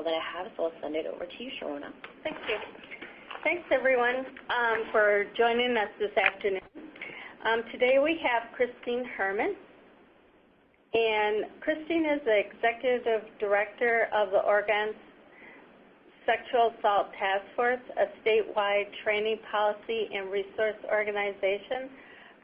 that I have, so I'll send it over to you, Sharona. Thank you. Thanks, everyone, for joining us this afternoon. Today we have Christine Herman. And Christine is the Executive Director of the Oregon Sexual Assault Task Force, a statewide training policy and resource organization.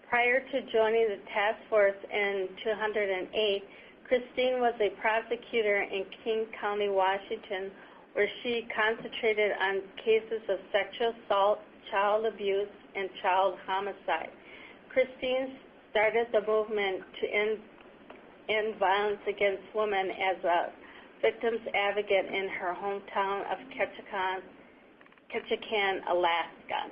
Prior to joining the task force in 2008, Christine was a prosecutor in King County, Washington, where she concentrated on cases of sexual assault, child abuse, and child homicide. Christine started the movement to end violence against women as a victims advocate in her hometown of Ketchikan, Alaska.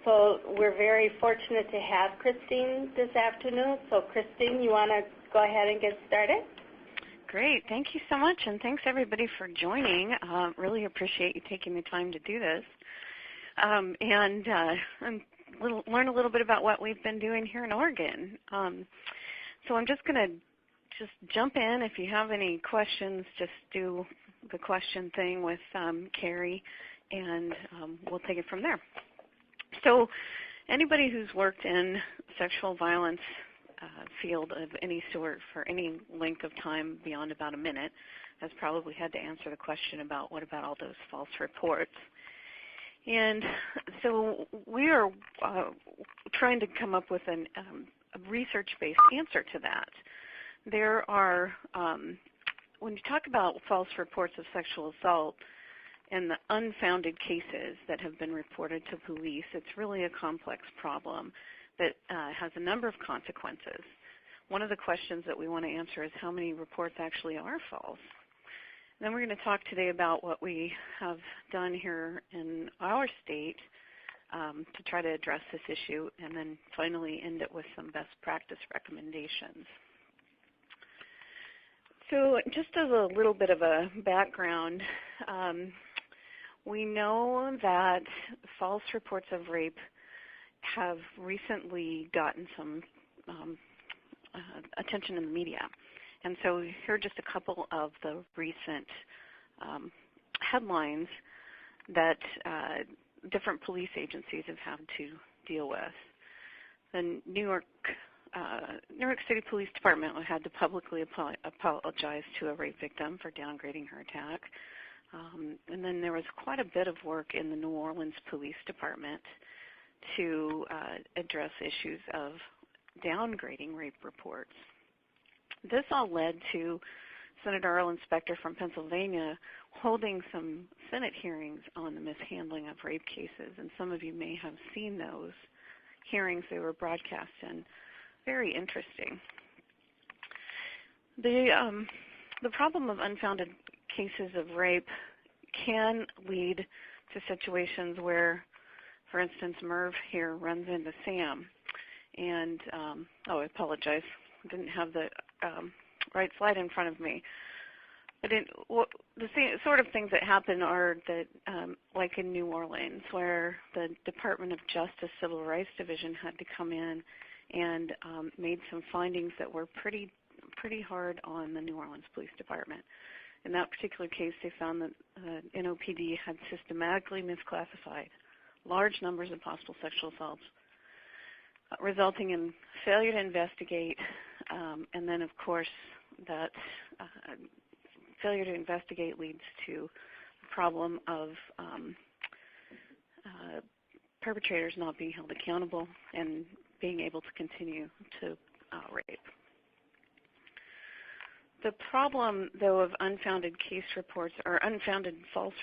So we're very fortunate to have Christine this afternoon. So Christine, you want to go ahead and get started? Great. Thank you so much, and thanks everybody for joining. Really appreciate you taking the time to do this. And learn a little bit about what we've been doing here in Oregon. So I'm just going to jump in. If you have any questions, just do the question thing with Carrie, and we'll take it from there. So anybody who's worked in sexual violence field of any sort for any length of time beyond about a minute has probably had to answer the question about what about all those false reports. And so we are trying to come up with a research-based answer to that. There are, when you talk about false reports of sexual assault and the unfounded cases that have been reported to police, it's really a complex problem that has a number of consequences. One of the questions that we want to answer is how many reports actually are false. And then we're going to talk today about what we have done here in our state to try to address this issue, and then finally end it with some best practice recommendations. So just as a little bit of a background, we know that false reports of rape have recently gotten some attention in the media. And so here are just a couple of the recent headlines that different police agencies have had to deal with. The New York City Police Department had to publicly apologize to a rape victim for downgrading her attack. And then there was quite a bit of work in the New Orleans Police Department to address issues of downgrading rape reports. This all led to Senator Earl Specter from Pennsylvania holding some Senate hearings on the mishandling of rape cases, and some of you may have seen those hearings. They were broadcast and very interesting. The problem of unfounded cases of rape can lead to situations where, for instance, Merv here runs into Sam. And, I apologize. I didn't have the right slide in front of me. But the sort of things that happen are that, like in New Orleans, where the Department of Justice Civil Rights Division had to come in and made some findings that were pretty hard on the New Orleans Police Department. In that particular case, they found that NOPD had systematically misclassified large numbers of possible sexual assaults, resulting in failure to investigate, and then, of course, that failure to investigate leads to the problem of perpetrators not being held accountable and being able to continue to rape. The problem, though, of unfounded case reports or unfounded false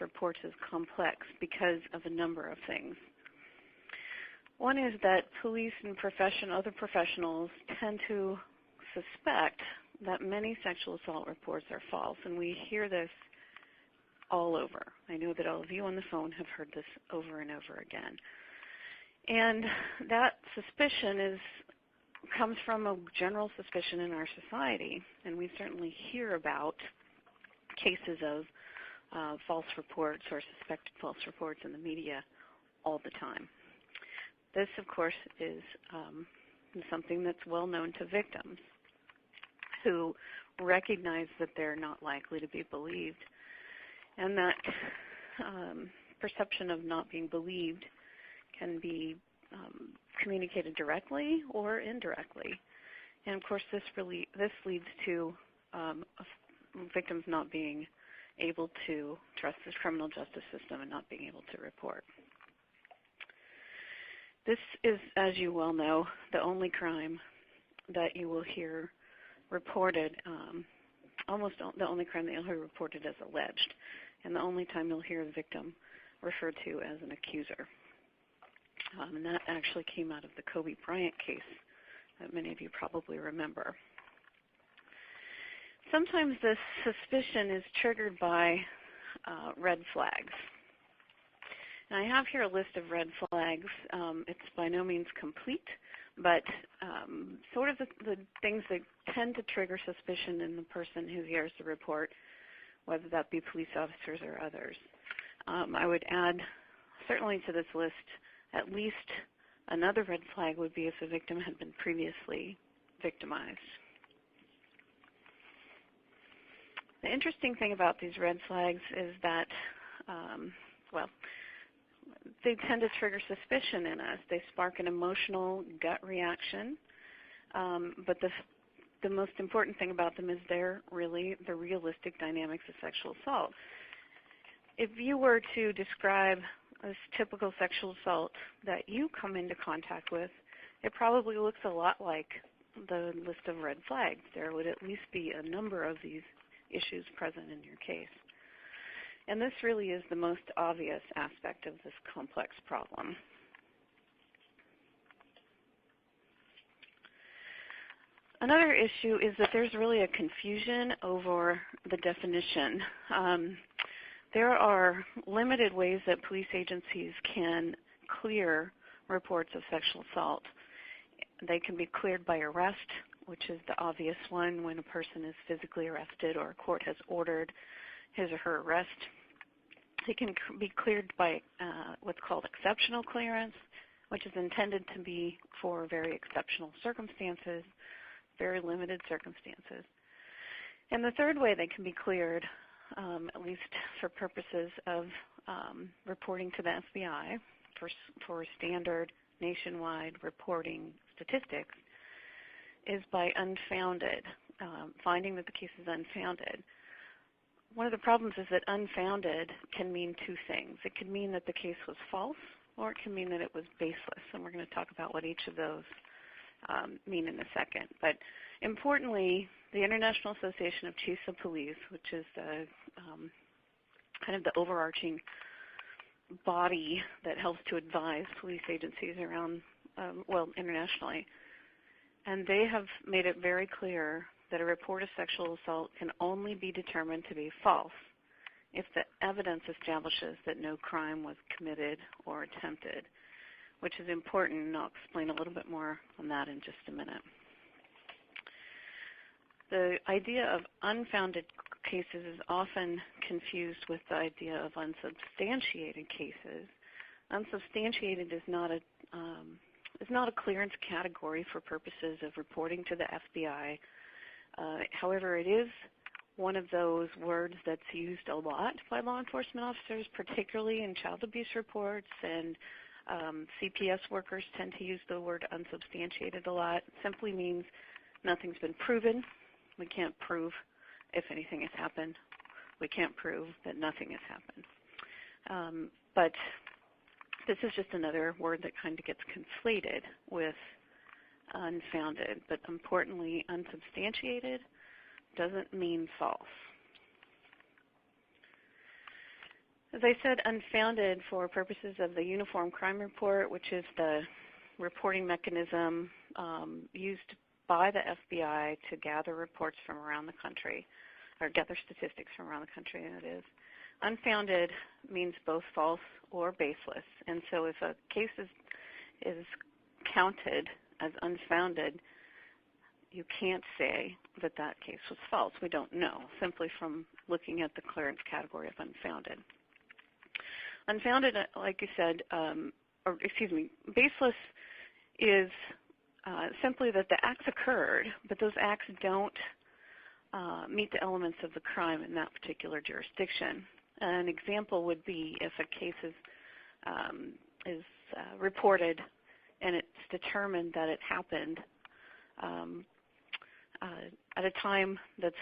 reports is complex because of a number of things. One is that police and other professionals tend to suspect that many sexual assault reports are false, and we hear this all over. I know that all of you on the phone have heard this over and over again. And that suspicion comes from a general suspicion in our society, and we certainly hear about cases of false reports or suspected false reports in the media all the time. This, of course, is something that's well known to victims who recognize that they're not likely to be believed. And that perception of not being believed can be communicated directly or indirectly. And of course, this leads to victims not being able to trust the criminal justice system and not being able to report. This is, as you well know, the only crime that you will hear reported, almost the only crime that you'll hear reported as alleged, and the only time you'll hear a victim referred to as an accuser. And that actually came out of the Kobe Bryant case that many of you probably remember. Sometimes this suspicion is triggered by red flags. And I have here a list of red flags. It's by no means complete, but sort of the things that tend to trigger suspicion in the person who hears the report, whether that be police officers or others. I would add, certainly to this list, at least another red flag would be if the victim had been previously victimized. The interesting thing about these red flags is that, well, they tend to trigger suspicion in us. They spark an emotional gut reaction, but the most important thing about them is they're really the realistic dynamics of sexual assault. If you were to describe this typical sexual assault that you come into contact with, it probably looks a lot like the list of red flags. There would at least be a number of these issues present in your case. And this really is the most obvious aspect of this complex problem. Another issue is that there's really a confusion over the definition. There are limited ways that police agencies can clear reports of sexual assault. They can be cleared by arrest, which is the obvious one when a person is physically arrested or a court has ordered his or her arrest. They can be cleared by what's called exceptional clearance, which is intended to be for very exceptional circumstances, very limited circumstances. And the third way they can be cleared, at least for purposes of reporting to the FBI for standard nationwide reporting statistics, is by unfounded, finding that the case is unfounded. One of the problems is that unfounded can mean two things. It can mean that the case was false, or it can mean that it was baseless, and we're going to talk about what each of those mean in a second. But importantly, the International Association of Chiefs of Police, which is the kind of the overarching body that helps to advise police agencies around, well, internationally, and they have made it very clear that a report of sexual assault can only be determined to be false if the evidence establishes that no crime was committed or attempted, which is important, and I'll explain a little bit more on that in just a minute. The idea of unfounded cases is often confused with the idea of unsubstantiated cases. Unsubstantiated is not a clearance category for purposes of reporting to the FBI. However, it is one of those words that's used a lot by law enforcement officers, particularly in child abuse reports, and CPS workers tend to use the word unsubstantiated a lot. It simply means nothing's been proven. We can't prove if anything has happened. We can't prove that nothing has happened. But this is just another word that kind of gets conflated with unfounded. But importantly, unsubstantiated doesn't mean false. As I said, unfounded for purposes of the Uniform Crime Report, which is the reporting mechanism used by the FBI to gather reports from around the country, or gather statistics from around the country, that is. Unfounded means both false or baseless, and so if a case is counted as unfounded, you can't say that that case was false. We don't know, simply from looking at the clearance category of unfounded. Unfounded, like you said, baseless is simply that the acts occurred, but those acts don't meet the elements of the crime in that particular jurisdiction. An example would be if a case is reported and it's determined that it happened at a time that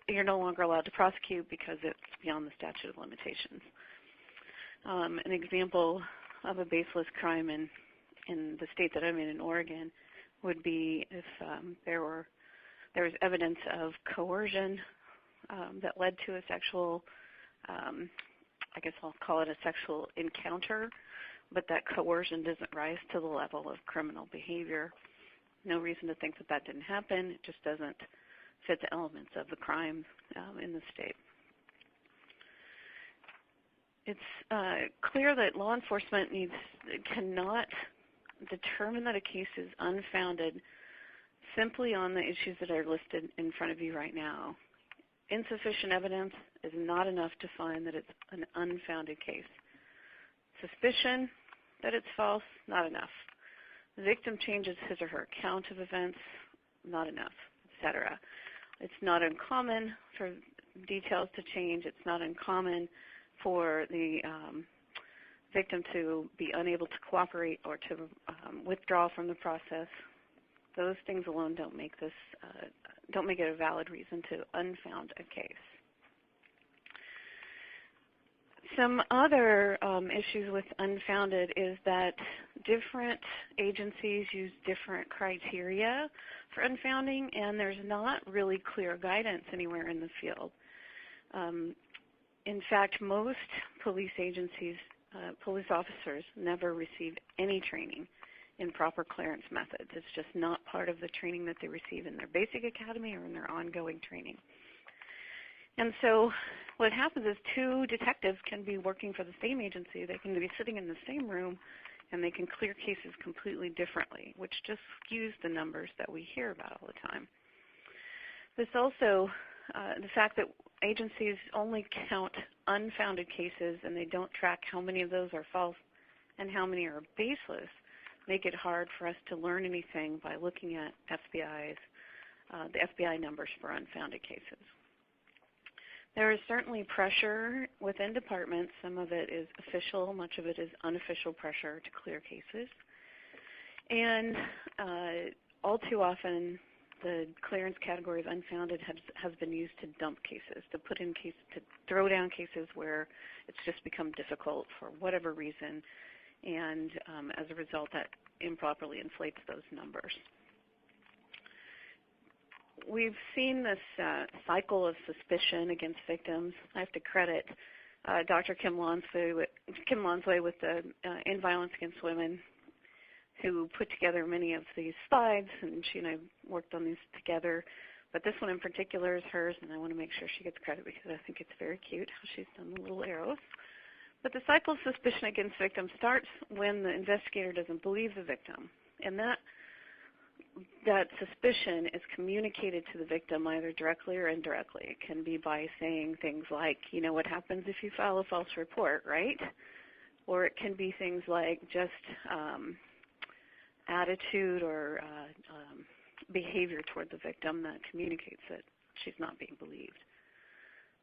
you're no longer allowed to prosecute because it's beyond the statute of limitations. An example of a baseless crime in the state that I'm in Oregon, would be if there was evidence of coercion that led to a sexual, I guess I'll call it a sexual encounter, but that coercion doesn't rise to the level of criminal behavior. No reason to think that that didn't happen. It just doesn't fit the elements of the crime in the state. It's clear that law enforcement cannot determine that a case is unfounded simply on the issues that are listed in front of you right now. Insufficient evidence is not enough to find that it's an unfounded case. Suspicion that it's false, not enough. The victim changes his or her account of events, not enough, etc. It's not uncommon for details to change. It's not uncommon for the victim to be unable to cooperate or to withdraw from the process. Those things alone don't make it a valid reason to unfound a case. Some other issues with unfounded is that different agencies use different criteria for unfounding, and there's not really clear guidance anywhere in the field. In fact, most police agencies, police officers never receive any training in proper clearance methods. It's just not part of the training that they receive in their basic academy or in their ongoing training. And so what happens is two detectives can be working for the same agency. They can be sitting in the same room, and they can clear cases completely differently, which just skews the numbers that we hear about all the time. This also, the fact that agencies only count unfounded cases and they don't track how many of those are false and how many are baseless, make it hard for us to learn anything by looking at the FBI numbers for unfounded cases. There is certainly pressure within departments. Some of it is official, much of it is unofficial pressure to clear cases. And all too often, the clearance category of unfounded has been used to dump cases, to put in cases, to throw down cases where it's just become difficult for whatever reason, and as a result, that improperly inflates those numbers. We've seen this cycle of suspicion against victims. I have to credit Dr. Kim Lonsway with the In Violence Against Women, who put together many of these slides, and she and I worked on these together. But this one in particular is hers, and I want to make sure she gets credit because I think it's very cute how she's done the little arrows. But the cycle of suspicion against victims starts when the investigator doesn't believe the victim. And that suspicion is communicated to the victim either directly or indirectly. It can be by saying things like, you know what happens if you file a false report, right? Or it can be things like just attitude or behavior toward the victim that communicates that she's not being believed.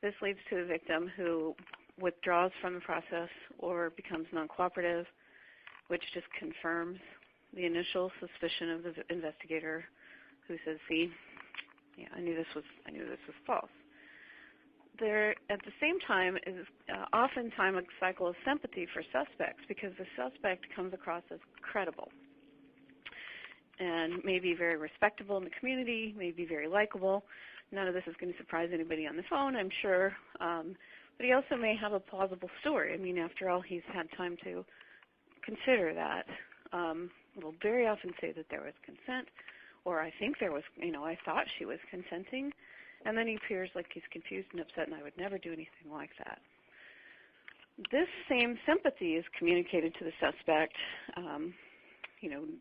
This leads to a victim who withdraws from the process or becomes non-cooperative, which just confirms the initial suspicion of the investigator, who says, "See, yeah, I knew this was false." There, at the same time, is oftentimes a cycle of sympathy for suspects because the suspect comes across as credible and may be very respectable in the community, may be very likable. None of this is going to surprise anybody on the phone, I'm sure. But he also may have a plausible story. I mean, after all, he's had time to consider that. Will very often say that there was consent, or I think there was, I thought she was consenting, and then he appears like he's confused and upset, and I would never do anything like that. This same sympathy is communicated to the suspect,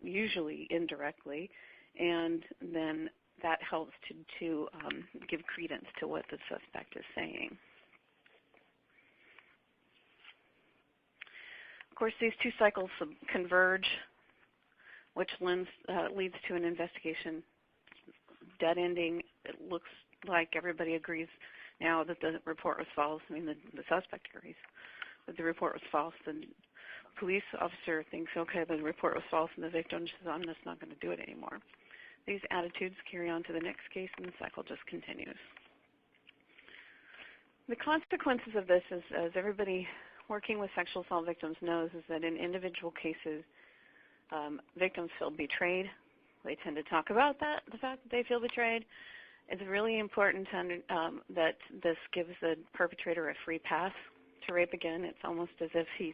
usually indirectly, and then that helps to give credence to what the suspect is saying. Of course, these two cycles converge, which leads to an investigation dead-ending it looks like everybody agrees now that the report was false. I mean, the suspect agrees that the report was false. The police officer thinks, okay, the report was false, and the victim says, I'm just not going to do it anymore. These attitudes carry on to the next case, and the cycle just continues. The consequences of this, as everybody working with sexual assault victims knows, is that in individual cases, victims feel betrayed. They tend to talk about that, the fact that they feel betrayed. It's really important that this gives the perpetrator a free pass to rape again. It's almost as if he's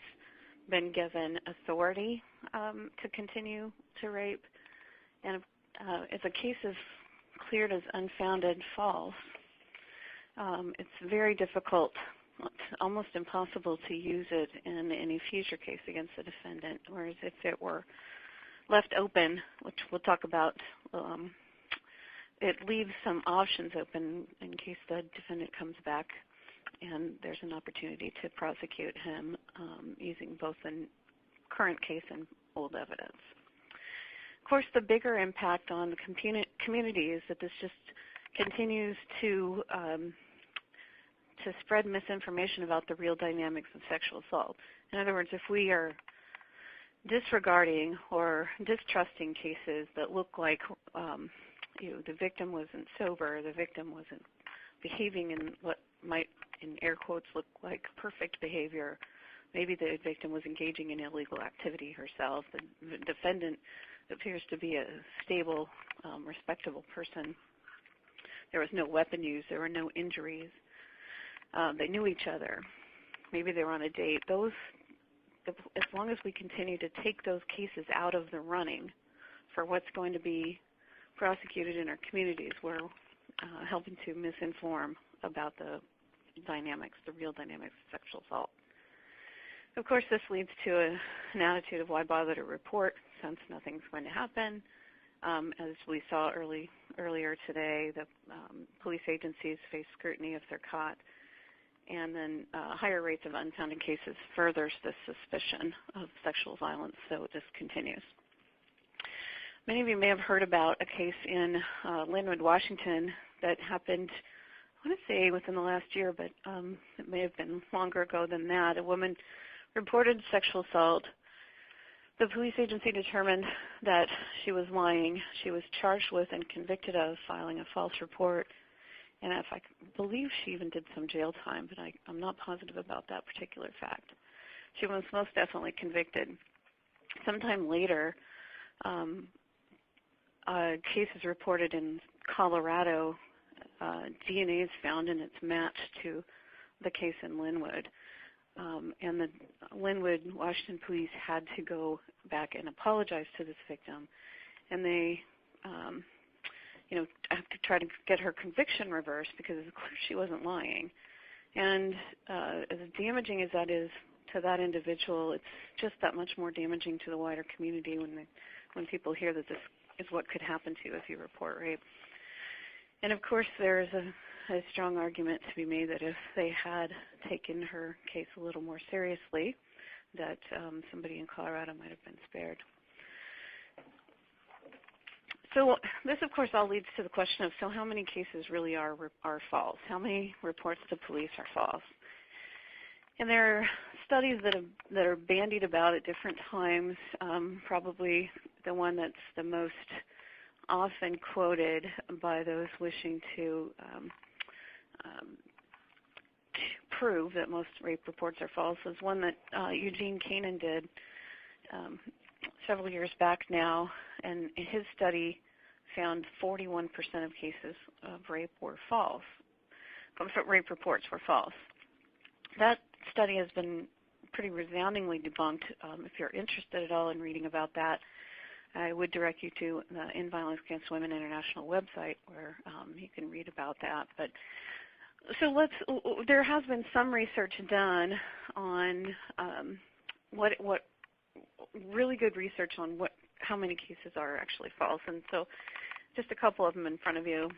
been given authority to continue to rape. And if a case is cleared as unfounded false, it's very difficult, almost impossible to use it in any future case against the defendant, whereas if it were left open, which we'll talk about, it leaves some options open in case the defendant comes back and there's an opportunity to prosecute him using both the current case and old evidence. Of course, the bigger impact on the community is that this just continues to spread misinformation about the real dynamics of sexual assault. In other words, if we are disregarding or distrusting cases that look like the victim wasn't sober, the victim wasn't behaving in what might, in air quotes, look like perfect behavior, maybe the victim was engaging in illegal activity herself, the defendant appears to be a stable, respectable person, there was no weapon used, there were no injuries, they knew each other, maybe they were on a date. Those, as long as we continue to take those cases out of the running for what's going to be prosecuted in our communities, we're helping to misinform about the dynamics, the real dynamics of sexual assault. Of course, this leads to an attitude of why bother to report since nothing's going to happen. As we saw earlier today, the police agencies face scrutiny if they're caught, and then higher rates of unfounded cases furthers the suspicion of sexual violence, so it just continues. Many of you may have heard about a case in Linwood, Washington that happened, I want to say within the last year, but it may have been longer ago than that. A woman reported sexual assault. The police agency determined that she was lying. She was charged with and convicted of filing a false report. And if I believe she even did some jail time, but I'm not positive about that particular fact. She was most definitely convicted. Sometime later, a case is reported in Colorado. DNA is found and it's matched to the case in Linwood. And the Linwood, Washington police had to go back and apologize to this victim. And they have to try to get her conviction reversed because it's clear she wasn't lying. And as damaging as that is to that individual, it's just that much more damaging to the wider community when people hear that this is what could happen to you if you report rape. And of course, there is a strong argument to be made that if they had taken her case a little more seriously, that somebody in Colorado might have been spared. So this, of course, all leads to the question of, so how many cases really are false? How many reports to police are false? And there are studies that are bandied about at different times. Probably the one that's the most often quoted by those wishing to prove that most rape reports are false is one that Eugene Keenan did several years back now, and his study found 41% of cases of rape were false. Rape reports were false. That study has been pretty resoundingly debunked. If you're interested at all in reading about that, I would direct you to the In Violence Against Women International website where you can read about that. But so there has been some research done on what really good research on how many cases are actually false. And so just a couple of them in front of you.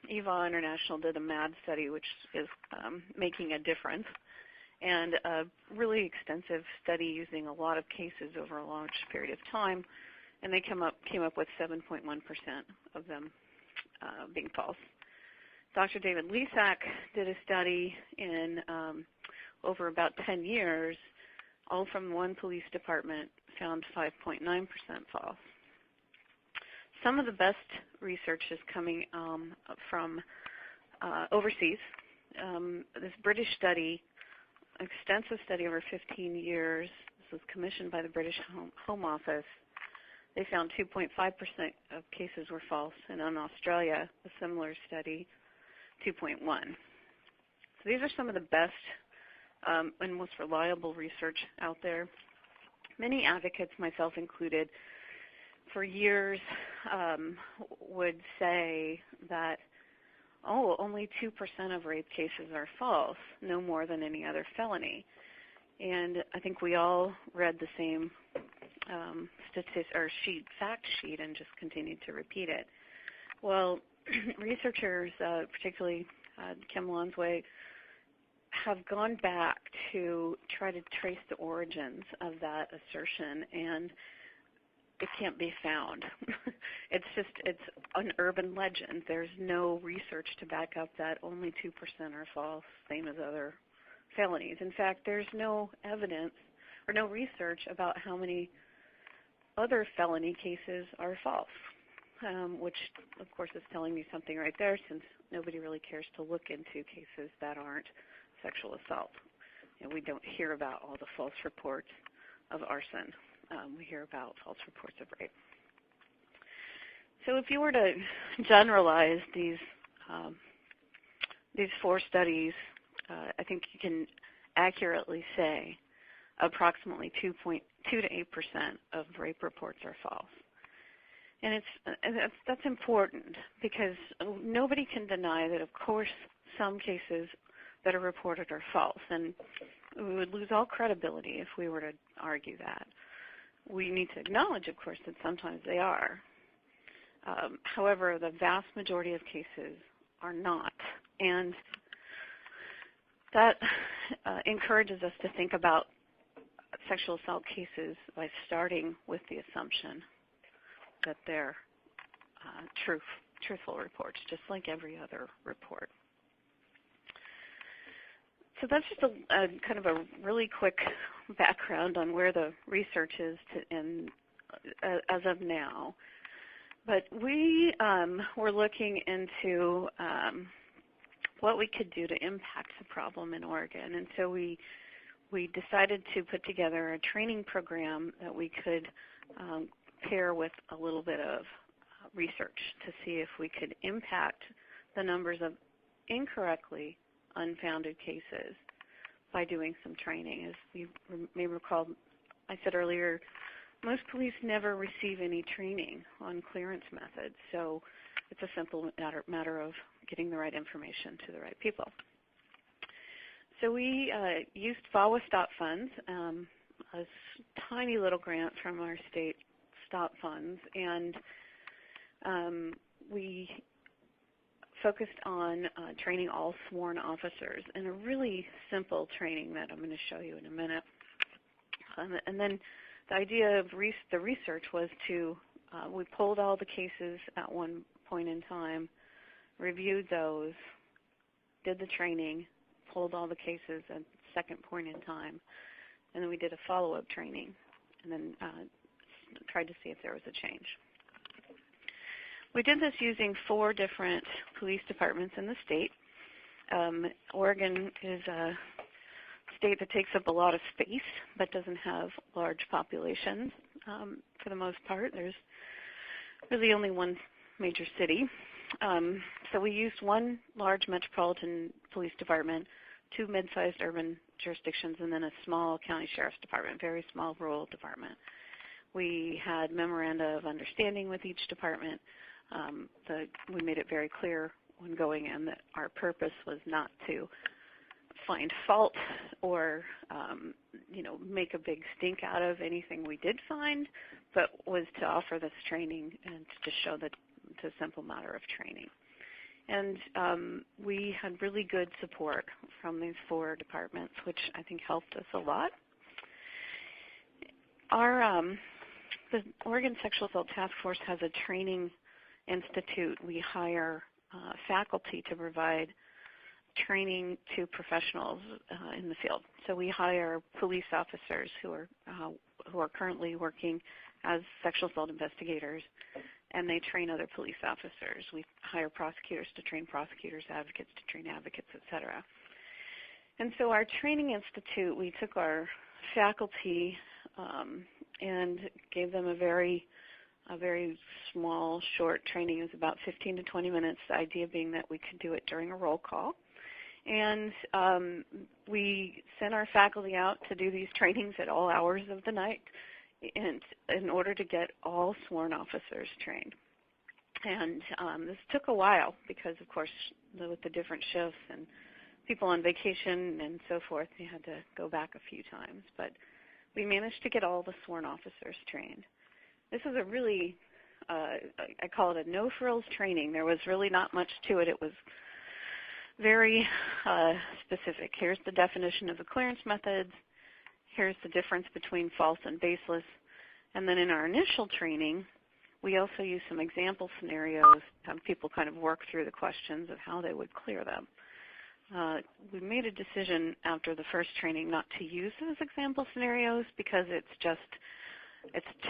EVA International did a MAD study, which is making a difference, and a really extensive study using a lot of cases over a large period of time, and they came up with 7.1% of them being false. Dr. David Lesak did a study in over about 10 years, all from one police department, found 5.9% false. Some of the best research is coming from overseas. This British study, extensive study over 15 years, this was commissioned by the British Home Office. They found 2.5% of cases were false, and in Australia, a similar study, 2.1. So these are some of the best and most reliable research out there. Many advocates, myself included, for years would say that, oh, only 2% of rape cases are false, no more than any other felony. And I think we all read the same fact sheet and just continued to repeat it. Well, researchers, particularly Kim Lonsway, have gone back to try to trace the origins of that assertion, and it can't be found. It's an urban legend. There's no research to back up that only 2% are false, same as other felonies. In fact, there's no evidence or no research about how many other felony cases are false, which, of course, is telling me something right there, since nobody really cares to look into cases that aren't sexual assault. We don't hear about all the false reports of arson. We hear about false reports of rape. So if you were to generalize these 4 studies, I think you can accurately say approximately 2 to 8% of rape reports are false. And that's important, because nobody can deny that, of course, some cases that are reported are false, and we would lose all credibility if we were to argue that. We need to acknowledge, of course, that sometimes they are. However, the vast majority of cases are not, and that encourages us to think about sexual assault cases by starting with the assumption that they're truthful reports, just like every other report. So that's just a kind of a really quick background on where the research is as of now. But we were looking into what we could do to impact the problem in Oregon, and so we decided to put together a training program that we could pair with a little bit of research to see if we could impact the numbers of incorrectly unfounded cases by doing some training. As you may recall, I said earlier, most police never receive any training on clearance methods, so it's a simple matter of getting the right information to the right people. So we used VAWA STOP funds, a tiny little grant from our state STOP funds, and we focused on training all sworn officers in a really simple training that I'm going to show you in a minute. And then the idea of the research was to, we pulled all the cases at one point in time, reviewed those, did the training, pulled all the cases at the second point in time, and then we did a follow-up training, and then tried to see if there was a change. We did this using 4 different police departments in the state. Oregon is a state that takes up a lot of space but doesn't have large populations for the most part. There's really only one major city. So we used 1 large metropolitan police department, 2 mid-sized urban jurisdictions, and then a small county sheriff's department, very small rural department. We had memoranda of understanding with each department. We made it very clear when going in that our purpose was not to find fault or make a big stink out of anything we did find, but was to offer this training and to show that it's a simple matter of training. And we had really good support from these 4 departments, which I think helped us a lot. The Oregon Sexual Assault Task Force has a training institute. We hire faculty to provide training to professionals in the field. So we hire police officers who are currently working as sexual assault investigators, and they train other police officers. We hire prosecutors to train prosecutors, advocates to train advocates, et cetera. And so our training institute, we took our faculty and gave them a very small, short training. It was about 15 to 20 minutes, the idea being that we could do it during a roll call. And we sent our faculty out to do these trainings at all hours of the night in order to get all sworn officers trained. And this took a while because, of course, with the different shifts and people on vacation and so forth, we had to go back a few times. But we managed to get all the sworn officers trained. This is a really, I call it a no-frills training. There was really not much to it. It was very specific. Here's the definition of the clearance methods. Here's the difference between false and baseless. And then in our initial training, we also use some example scenarios, have people kind of work through the questions of how they would clear them. We made a decision after the first training not to use those example scenarios because it's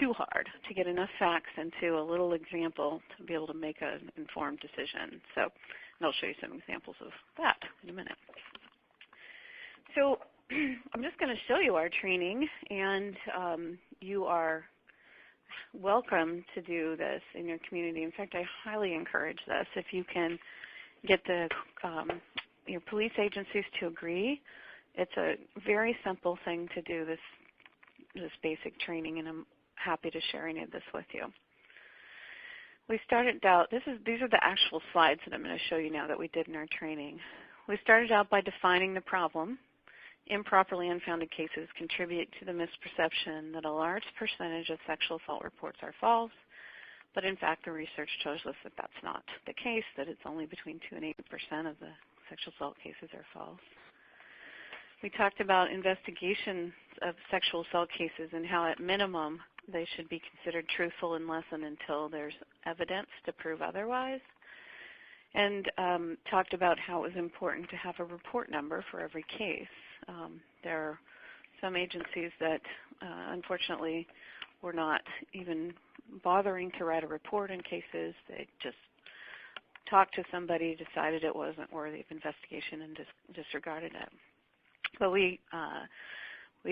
too hard to get enough facts into a little example to be able to make an informed decision. So, and I'll show you some examples of that in a minute. So I'm just going to show you our training, and you are welcome to do this in your community. In fact, I highly encourage this. If you can get the your police agencies to agree, it's a very simple thing to do this basic training, and I'm happy to share any of this with you. We started out, these are the actual slides that I'm going to show you now that we did in our training. We started out by defining the problem. Improperly unfounded cases contribute to the misperception that a large percentage of sexual assault reports are false, but in fact the research shows us that that's not the case, that it's only between 2 and 8% of the sexual assault cases are false. We talked about investigations of sexual assault cases and how at minimum they should be considered truthful unless and until there's evidence to prove otherwise. And talked about how it was important to have a report number for every case. There are some agencies that unfortunately were not even bothering to write a report in cases. They just talked to somebody, decided it wasn't worthy of investigation, and disregarded it. But we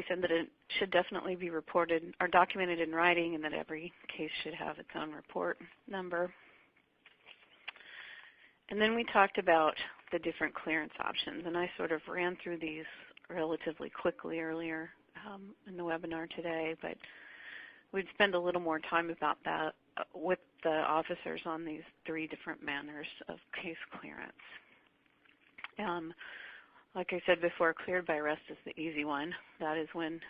said that it should definitely be reported or documented in writing, and that every case should have its own report number. And then we talked about the different clearance options, and I sort of ran through these relatively quickly earlier in the webinar today, but we'd spend a little more time about that with the officers on these 3 different manners of case clearance. Like I said before, cleared by arrest is the easy one. That is when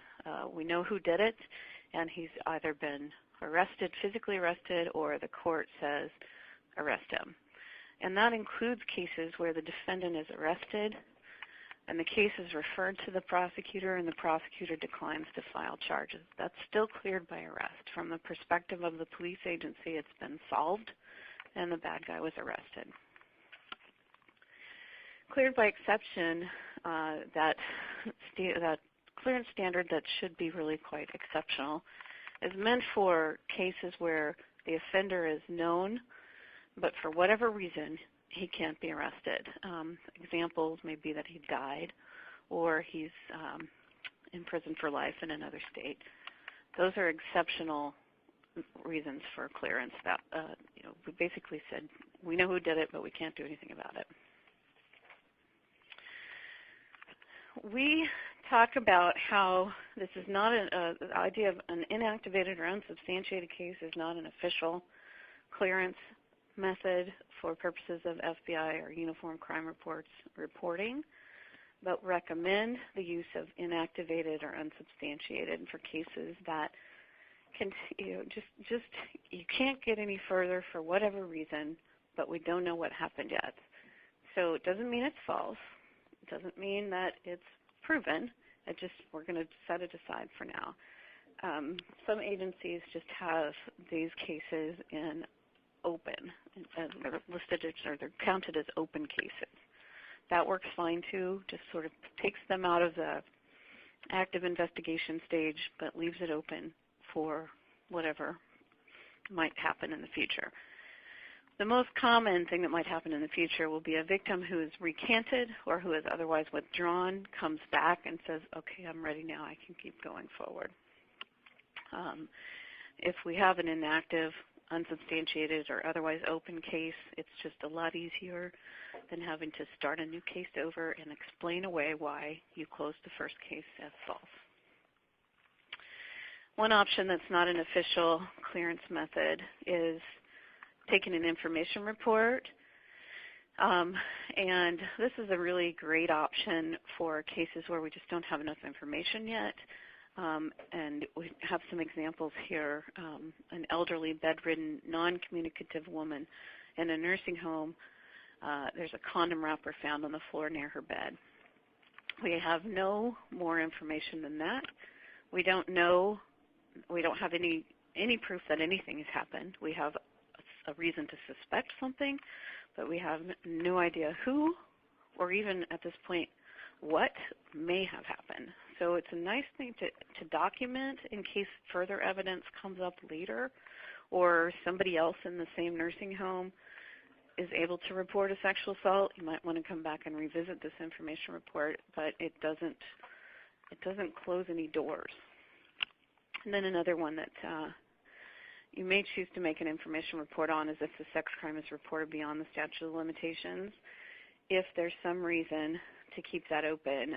we know who did it, and he's either been arrested, physically arrested, or the court says arrest him. And that includes cases where the defendant is arrested and the case is referred to the prosecutor and the prosecutor declines to file charges. That's still cleared by arrest. From the perspective of the police agency, it's been solved and the bad guy was arrested. Cleared by exception, that clearance standard that should be really quite exceptional is meant for cases where the offender is known, but for whatever reason, he can't be arrested. Examples may be that he died or he's in prison for life in another state. Those are exceptional reasons for clearance. That we basically said we know who did it, but we can't do anything about it. We talk about how this is not the idea of an inactivated or unsubstantiated case is not an official clearance method for purposes of FBI or Uniform Crime Reports reporting, but recommend the use of inactivated or unsubstantiated for cases that can, just you can't get any further for whatever reason, but we don't know what happened yet. So it doesn't mean it's false. It doesn't mean that it's proven. It just, we're going to set it aside for now. Some agencies just have these cases in open. They're listed as, or they're counted as open cases. That works fine too, just sort of takes them out of the active investigation stage but leaves it open for whatever might happen in the future. The most common thing that might happen in the future will be a victim who is recanted or who is otherwise withdrawn, comes back and says, okay, I'm ready now, I can keep going forward. If we have an inactive, unsubstantiated, or otherwise open case, it's just a lot easier than having to start a new case over and explain away why you closed the first case as false. One option that's not an official clearance method is taking an information report. And this is a really great option for cases where we just don't have enough information yet. And we have some examples here. An elderly, bedridden, non-communicative woman in a nursing home. There's a condom wrapper found on the floor near her bed. We have no more information than that. We don't know, we don't have any proof that anything has happened. We have a reason to suspect something, but we have no idea who or even at this point what may have happened. So it's a nice thing to document in case further evidence comes up later or somebody else in the same nursing home is able to report a sexual assault. You might want to come back and revisit this information report, but it doesn't close any doors. And then another one that you may choose to make an information report on is if the sex crime is reported beyond the statute of limitations. If there's some reason to keep that open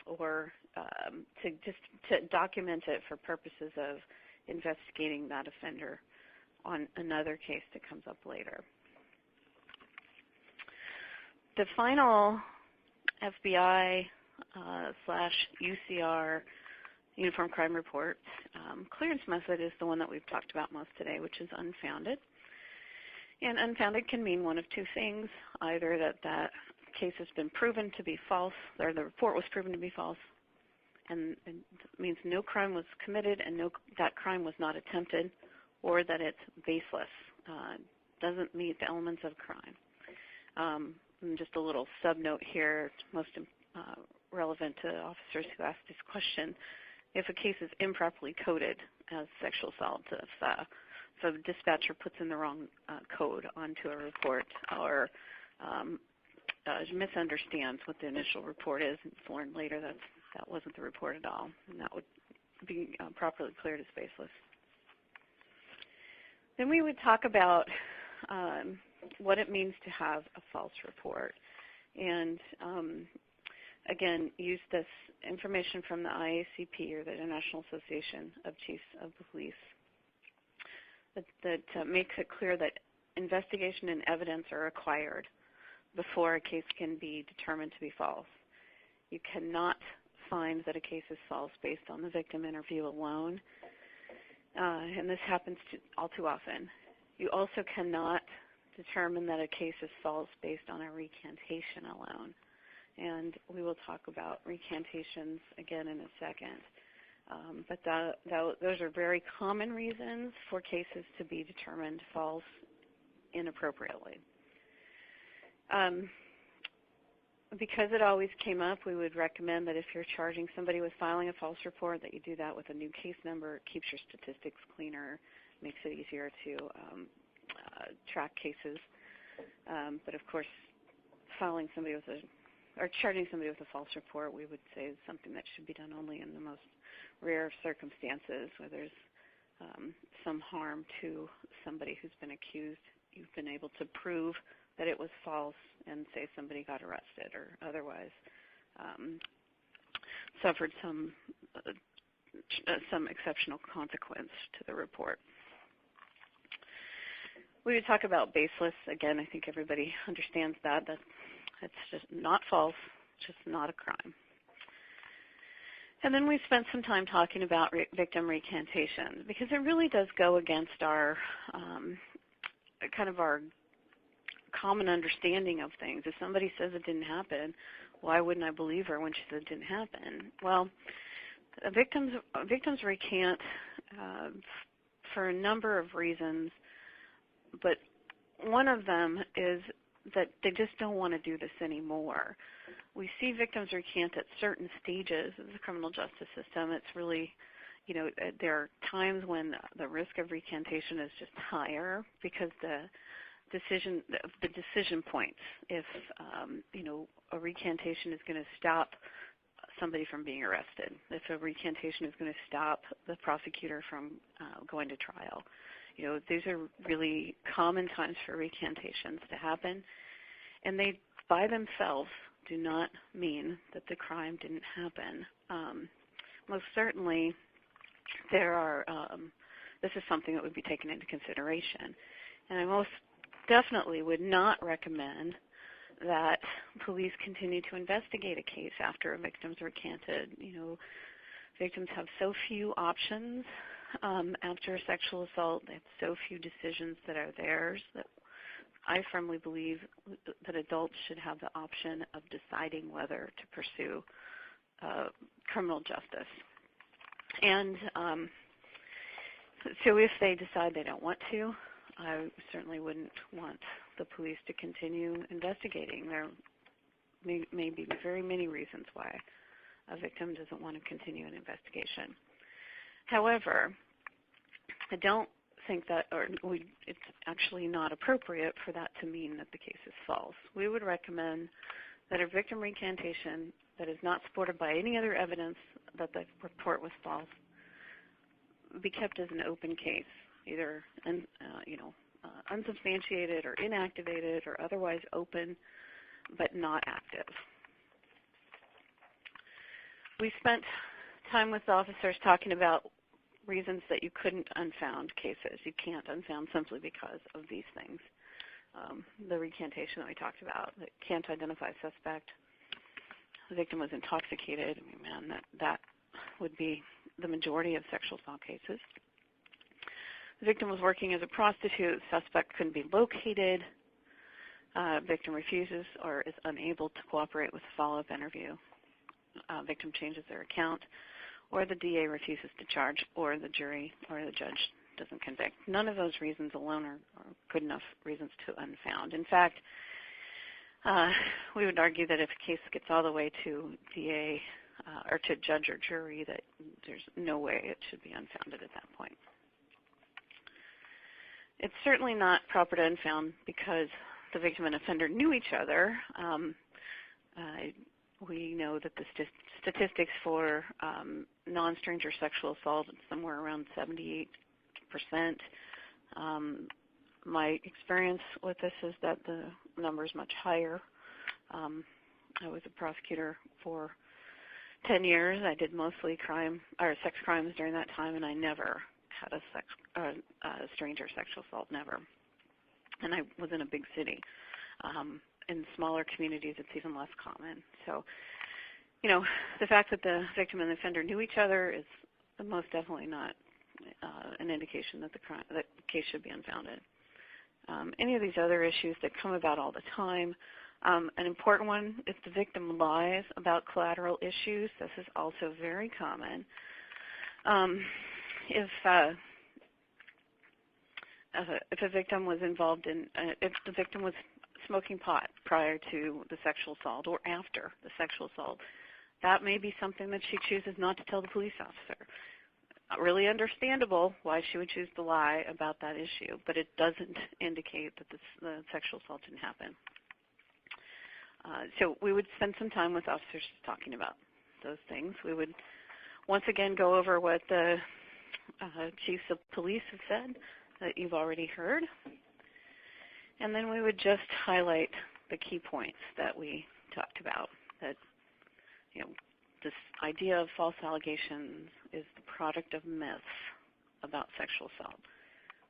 or to document it for purposes of investigating that offender on another case that comes up later. The final FBI / UCR Uniform Crime Report clearance method is the one that we've talked about most today, which is unfounded. And unfounded can mean one of two things, either that case has been proven to be false, or the report was proven to be false, and it means no crime was committed and that crime was not attempted, or that it's baseless, doesn't meet the elements of crime. And just a little sub-note here, most relevant to officers who ask this question. If a case is improperly coded as sexual assault, if a dispatcher puts in the wrong code onto a report or misunderstands what the initial report is and it's learned later that wasn't the report at all, and that would be properly cleared as baseless. Then we would talk about what it means to have a false report. And again, use this information from the IACP, or the International Association of Chiefs of the Police, that makes it clear that investigation and evidence are required before a case can be determined to be false. You cannot find that a case is false based on the victim interview alone, and this happens all too often. You also cannot determine that a case is false based on a recantation alone. And we will talk about recantations again in a second. But those are very common reasons for cases to be determined false inappropriately. Because it always came up, we would recommend that if you're charging somebody with filing a false report, that you do that with a new case number. It keeps your statistics cleaner, makes it easier to track cases. But of course, charging somebody with a false report, we would say is something that should be done only in the most rare of circumstances, where there's some harm to somebody who's been accused. You've been able to prove that it was false and say somebody got arrested or otherwise suffered some exceptional consequence to the report. We would talk about baseless. Again, I think everybody understands that. It's just not false, just not a crime. And then we spent some time talking about victim recantation, because it really does go against our kind of our common understanding of things. If somebody says it didn't happen, why wouldn't I believe her when she said it didn't happen? Well, victims recant for a number of reasons, but one of them is that they just don't want to do this anymore. We see victims recant at certain stages of the criminal justice system. It's really, there are times when the risk of recantation is just higher because the decision points, if a recantation is going to stop somebody from being arrested, if a recantation is going to stop the prosecutor from going to trial. These are really common times for recantations to happen, and they by themselves do not mean that the crime didn't happen. Most certainly, this is something that would be taken into consideration, and I most definitely would not recommend that police continue to investigate a case after a victim's recanted. Victims have so few options after a sexual assault. They have so few decisions that are theirs that I firmly believe that adults should have the option of deciding whether to pursue criminal justice. And so if they decide they don't want to, I certainly wouldn't want the police to continue investigating. There may be very many reasons why a victim doesn't want to continue an investigation. However, I don't think that, it's actually not appropriate for that to mean that the case is false. We would recommend that a victim recantation that is not supported by any other evidence that the report was false be kept as an open case, either unsubstantiated or inactivated or otherwise open but not active. We spent time with officers talking about reasons that you couldn't unfound cases. You can't unfound simply because of these things. The recantation that we talked about, that can't identify a suspect, the victim was intoxicated. That would be the majority of sexual assault cases. The victim was working as a prostitute. Suspect couldn't be located. Victim refuses or is unable to cooperate with a follow-up interview. Victim changes their account, or the DA refuses to charge, or the jury or the judge doesn't convict. None of those reasons alone are good enough reasons to unfound. In fact, we would argue that if a case gets all the way to DA or to judge or jury, that there's no way it should be unfounded at that point. It's certainly not proper to unfound because the victim and offender knew each other. We know that the statistics for non-stranger sexual assault is somewhere around 78%. My experience with this is that the number is much higher. I was a prosecutor for 10 years. I did mostly sex crimes during that time, and I never had a stranger sexual assault, never. And I was in a big city. In smaller communities, it's even less common. So, the fact that the victim and the offender knew each other is most definitely not an indication that the case should be unfounded. Any of these other issues that come about all the time, an important one, if the victim lies about collateral issues, this is also very common. If a victim was involved in, if the victim was smoking pot prior to the sexual assault or after the sexual assault, that may be something that she chooses not to tell the police officer. Not really understandable why she would choose to lie about that issue, but it doesn't indicate that the sexual assault didn't happen. So we would spend some time with officers talking about those things. We would once again go over what the chiefs of police have said that you've already heard. And then we would just highlight the key points that we talked about, that this idea of false allegations is the product of myths about sexual assault.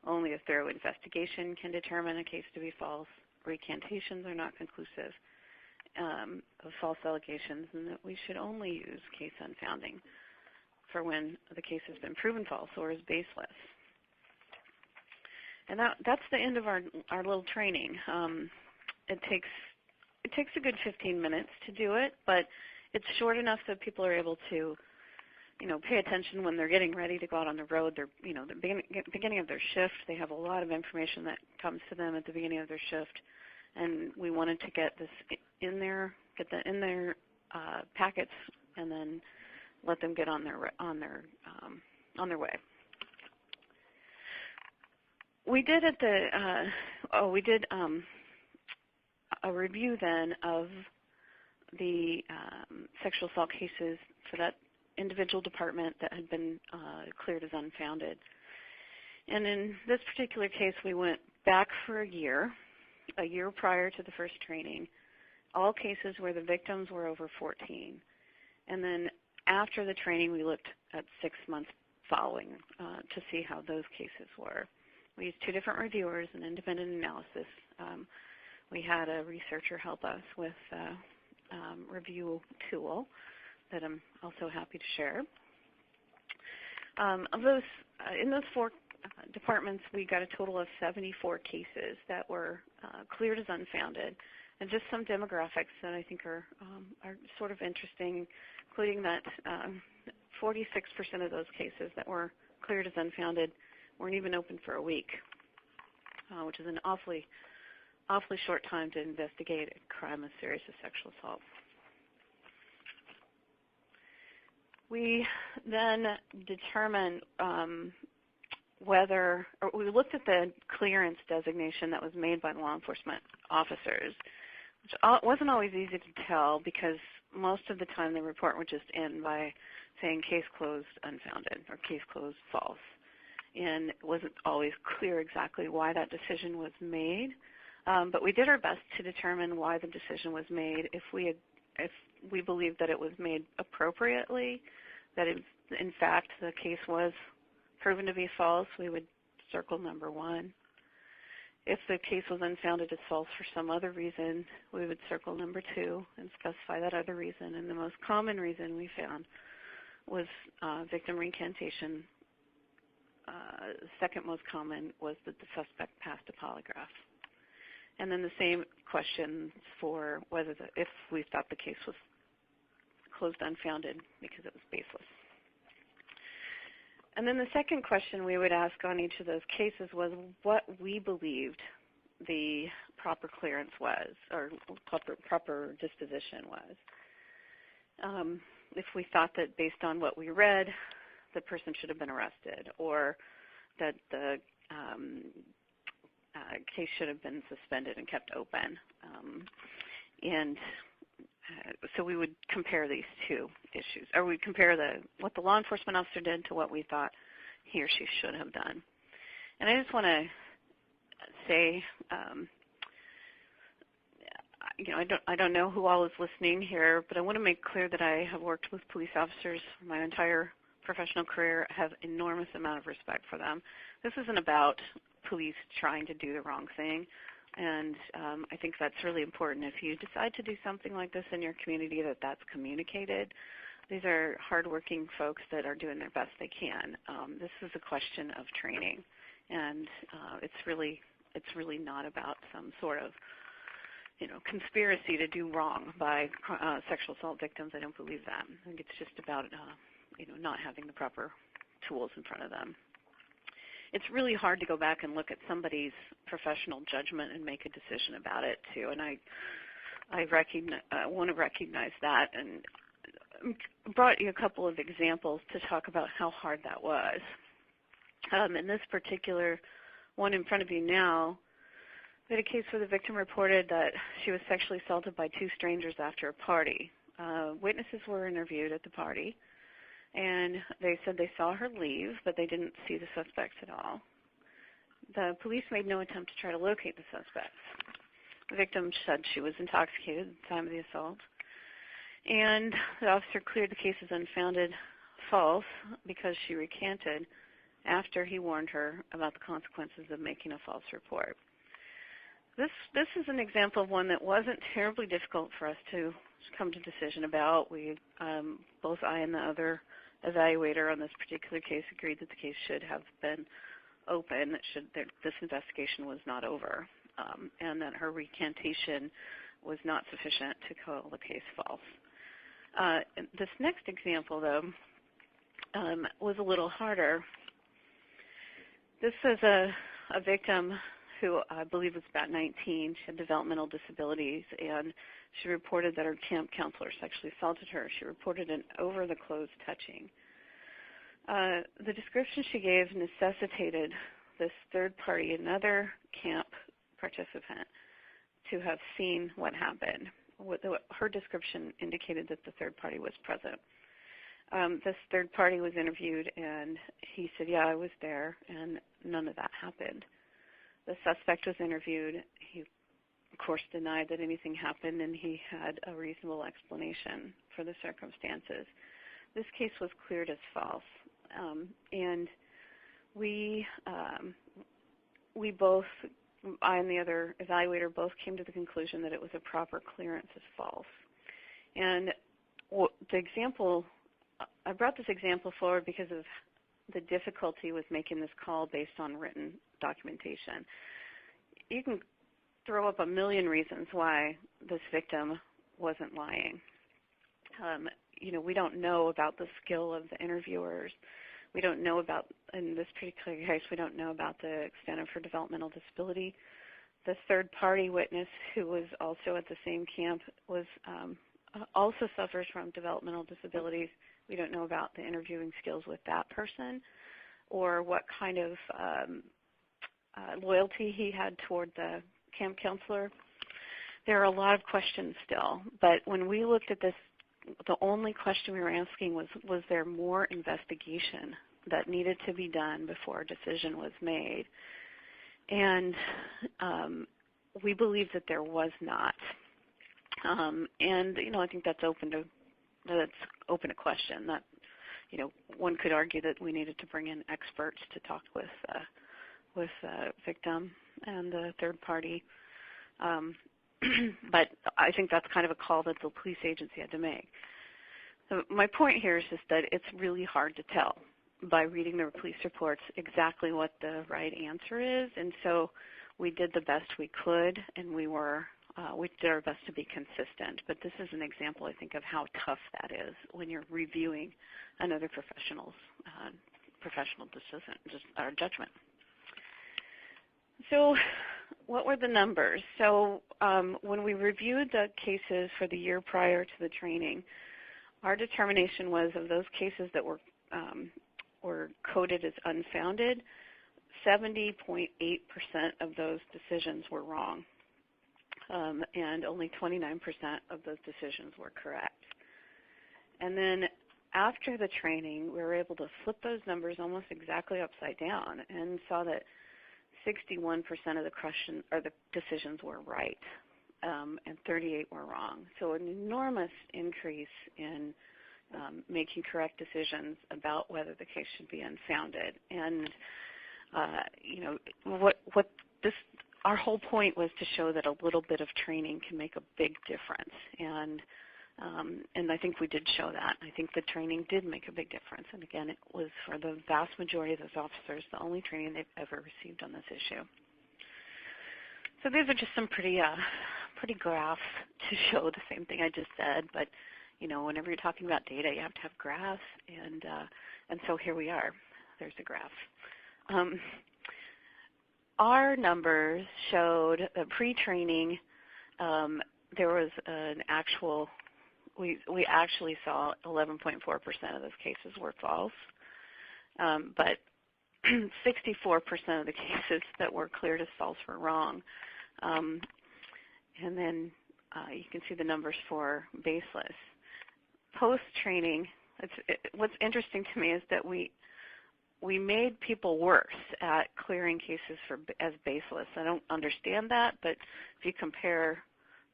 Only a thorough investigation can determine a case to be false. Recantations are not conclusive of false allegations, and that we should only use case unfounding for when the case has been proven false or is baseless. And that's the end of our little training. It takes a good 15 minutes to do it, but it's short enough that people are able to pay attention when they're getting ready to go out on the road. They're, the beginning of their shift. They have a lot of information that comes to them at the beginning of their shift, and we wanted to get this in there, get that in their packets, and then let them get on their way. We did a review then of the sexual assault cases for that individual department that had been cleared as unfounded. And in this particular case, we went back for a year prior to the first training, all cases where the victims were over 14. And then after the training, we looked at 6 months following to see how those cases were. We used 2 different reviewers, an independent analysis. We had a researcher help us with a review tool that I'm also happy to share. In those 4 departments, we got a total of 74 cases that were cleared as unfounded, and just some demographics that I think are sort of interesting, including that 46% of those cases that were cleared as unfounded weren't even open for a week, which is an awfully short time to investigate a crime as serious as sexual assault. We then determined we looked at the clearance designation that was made by the law enforcement officers, which wasn't always easy to tell because most of the time the report would just end by saying case closed unfounded or case closed false. And it wasn't always clear exactly why that decision was made. But we did our best to determine why the decision was made. If we believed that it was made appropriately, that in fact the case was proven to be false, we would circle number 1. If the case was unfounded as false for some other reason, we would circle number 2 and specify that other reason. And the most common reason we found was victim recantation. Second most common was that the suspect passed a polygraph. And then the same question for if we thought the case was closed unfounded because it was baseless. And then the second question we would ask on each of those cases was what we believed the proper clearance was, or proper disposition was. If we thought that based on what we read, the person should have been arrested, or that the case should have been suspended and kept open. So we would compare these 2 issues, or we'd compare what the law enforcement officer did to what we thought he or she should have done. And I just want to say, I don't know who all is listening here, but I want to make clear that I have worked with police officers for my entire professional career. I have enormous amount of respect for them. This isn't about police trying to do the wrong thing. And I think that's really important. If you decide to do something like this in your community, that's communicated. These are hardworking folks that are doing their best they can. This is a question of training, and it's really not about some sort of conspiracy to do wrong by sexual assault victims. I don't believe that. I think it's just about not having the proper tools in front of them. It's really hard to go back and look at somebody's professional judgment and make a decision about it too. And I want to recognize that, and brought you a couple of examples to talk about how hard that was. In this particular one in front of you now, we had a case where the victim reported that she was sexually assaulted by 2 strangers after a party. Witnesses were interviewed at the party, and they said they saw her leave, but they didn't see the suspects at all. The police made no attempt to try to locate the suspects. The victim said she was intoxicated at the time of the assault, and the officer cleared the case as unfounded false because she recanted after he warned her about the consequences of making a false report. This is an example of one that wasn't terribly difficult for us to come to decision about. We, both I and the other evaluator on this particular case, agreed that the case should have been open, that this investigation was not over, and that her recantation was not sufficient to call the case false. This next example, though, was a little harder. This is a victim who I believe was about 19. She had developmental disabilities, and she reported that her camp counselor sexually assaulted her. She reported an over-the-clothes touching. The description she gave necessitated this third party, another camp participant, to have seen what happened. Her description indicated that the third party was present. This third party was interviewed, and he said, yeah, I was there, and none of that happened. The suspect was interviewed. He, of course, denied that anything happened, and he had a reasonable explanation for the circumstances. This case was cleared as false, and we both, I and the other evaluator, both came to the conclusion that it was a proper clearance as false. And the example, I brought this example forward because of the difficulty with making this call based on written documentation. You can throw up a million reasons why this victim wasn't lying. We don't know about the skill of the interviewers. We don't know about, in this particular case, we don't know about the extent of her developmental disability. The third-party witness, who was also at the same camp, was also suffers from developmental disabilities. We don't know about the interviewing skills with that person or what kind of loyalty he had toward the camp counselor. There are a lot of questions still, but when we looked at this, the only question we were asking was there more investigation that needed to be done before a decision was made? And we believe that there was not. And I think that's open to question. That one could argue that we needed to bring in experts to talk with the victim and the third party. But I think that's kind of a call that the police agency had to make. So my point here is just that it's really hard to tell by reading the police reports exactly what the right answer is, and so we did the best we could, and we did our best to be consistent. But this is an example, I think, of how tough that is when you're reviewing another professional decision or judgment. So what were the numbers? So when we reviewed the cases for the year prior to the training, our determination was of those cases that were coded as unfounded, 70.8% of those decisions were wrong, and only 29% of those decisions were correct. And then after the training, we were able to flip those numbers almost exactly upside down and saw that 61% of the decisions were right, and 38 were wrong. So an enormous increase in making correct decisions about whether the case should be unfounded. And our whole point was to show that a little bit of training can make a big difference, and I think we did show that. I think the training did make a big difference, and again, it was for the vast majority of those officers the only training they've ever received on this issue. So these are just some pretty graphs to show the same thing I just said, but whenever you're talking about data, you have to have graphs, and so here we are. There's a graph. Our numbers showed that pre-training, there was an actual, we actually saw 11.4% of those cases were false, but 64% of the cases that were cleared as false were wrong. And then you can see the numbers for baseless. Post-training, what's interesting to me is that we made people worse at clearing cases as baseless. I don't understand that, but if you compare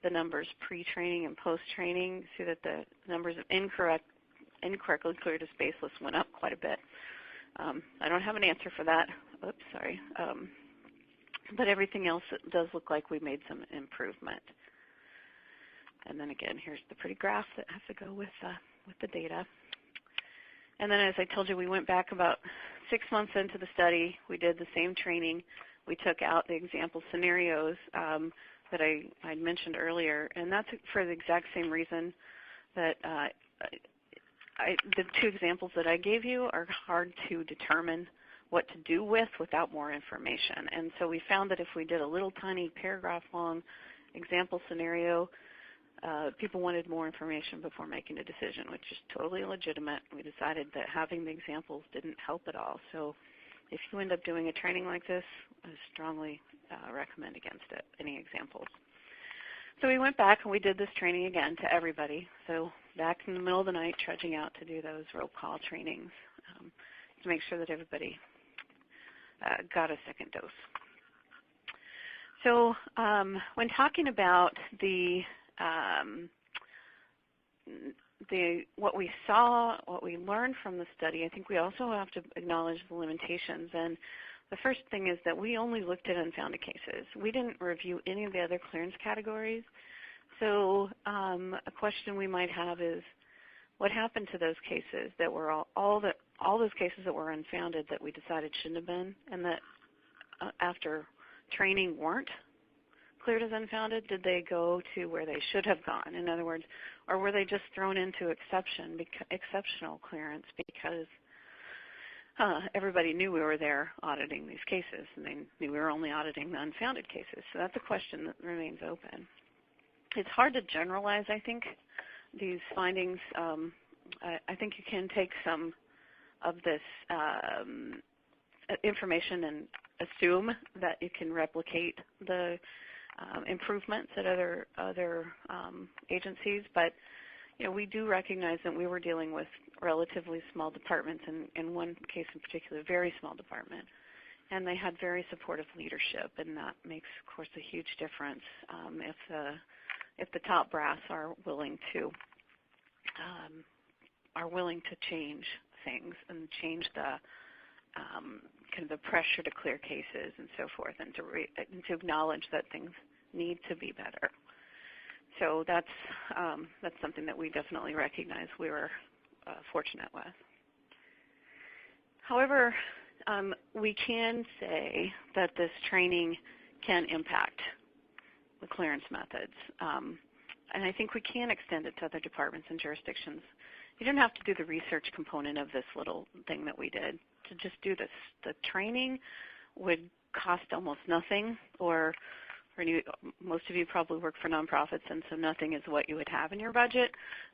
the numbers pre-training and post-training, see that the numbers of incorrectly cleared as baseless went up quite a bit. I don't have an answer for that. Oops, sorry. But everything else, it does look like we made some improvement. And then again, here's the pretty graph that has to go with the data. And then as I told you, we went back about 6 months into the study. We did the same training. We took out the example scenarios that I mentioned earlier, and that's for the exact same reason that the two examples that I gave you are hard to determine what to do with without more information. And so we found that if we did a little tiny paragraph-long example scenario, people wanted more information before making a decision, which is totally legitimate. We decided that having the examples didn't help at all. So if you end up doing a training like this, I strongly recommend against it, any examples. So we went back and we did this training again to everybody. So back in the middle of the night, trudging out to do those roll call trainings to make sure that everybody got a second dose. So when talking about what we saw, what we learned from the study, I think we also have to acknowledge the limitations. And the first thing is that we only looked at unfounded cases. We didn't review any of the other clearance categories. So a question we might have is, what happened to those cases that were all those cases that were unfounded that we decided shouldn't have been, and that after training weren't cleared as unfounded? Did they go to where they should have gone? In other words, or were they just thrown into exceptional clearance because everybody knew we were there auditing these cases, and they knew we were only auditing the unfounded cases? So that's a question that remains open. It's hard to generalize, I think, these findings. I think you can take some of this information and assume that you can replicate the improvements at other agencies, but we do recognize that we were dealing with relatively small departments, and in one case in particular, a very small department, and they had very supportive leadership, and that makes, of course, a huge difference if the top brass are willing to change things and change the kind of the pressure to clear cases and so forth, and to acknowledge that things need to be better. So that's something that we definitely recognize we were fortunate with. However, we can say that this training can impact the clearance methods, and I think we can extend it to other departments and jurisdictions. You don't have to do the research component of this little thing that we did. To just do this, the training would cost almost nothing, or most of you probably work for nonprofits, and so nothing is what you would have in your budget.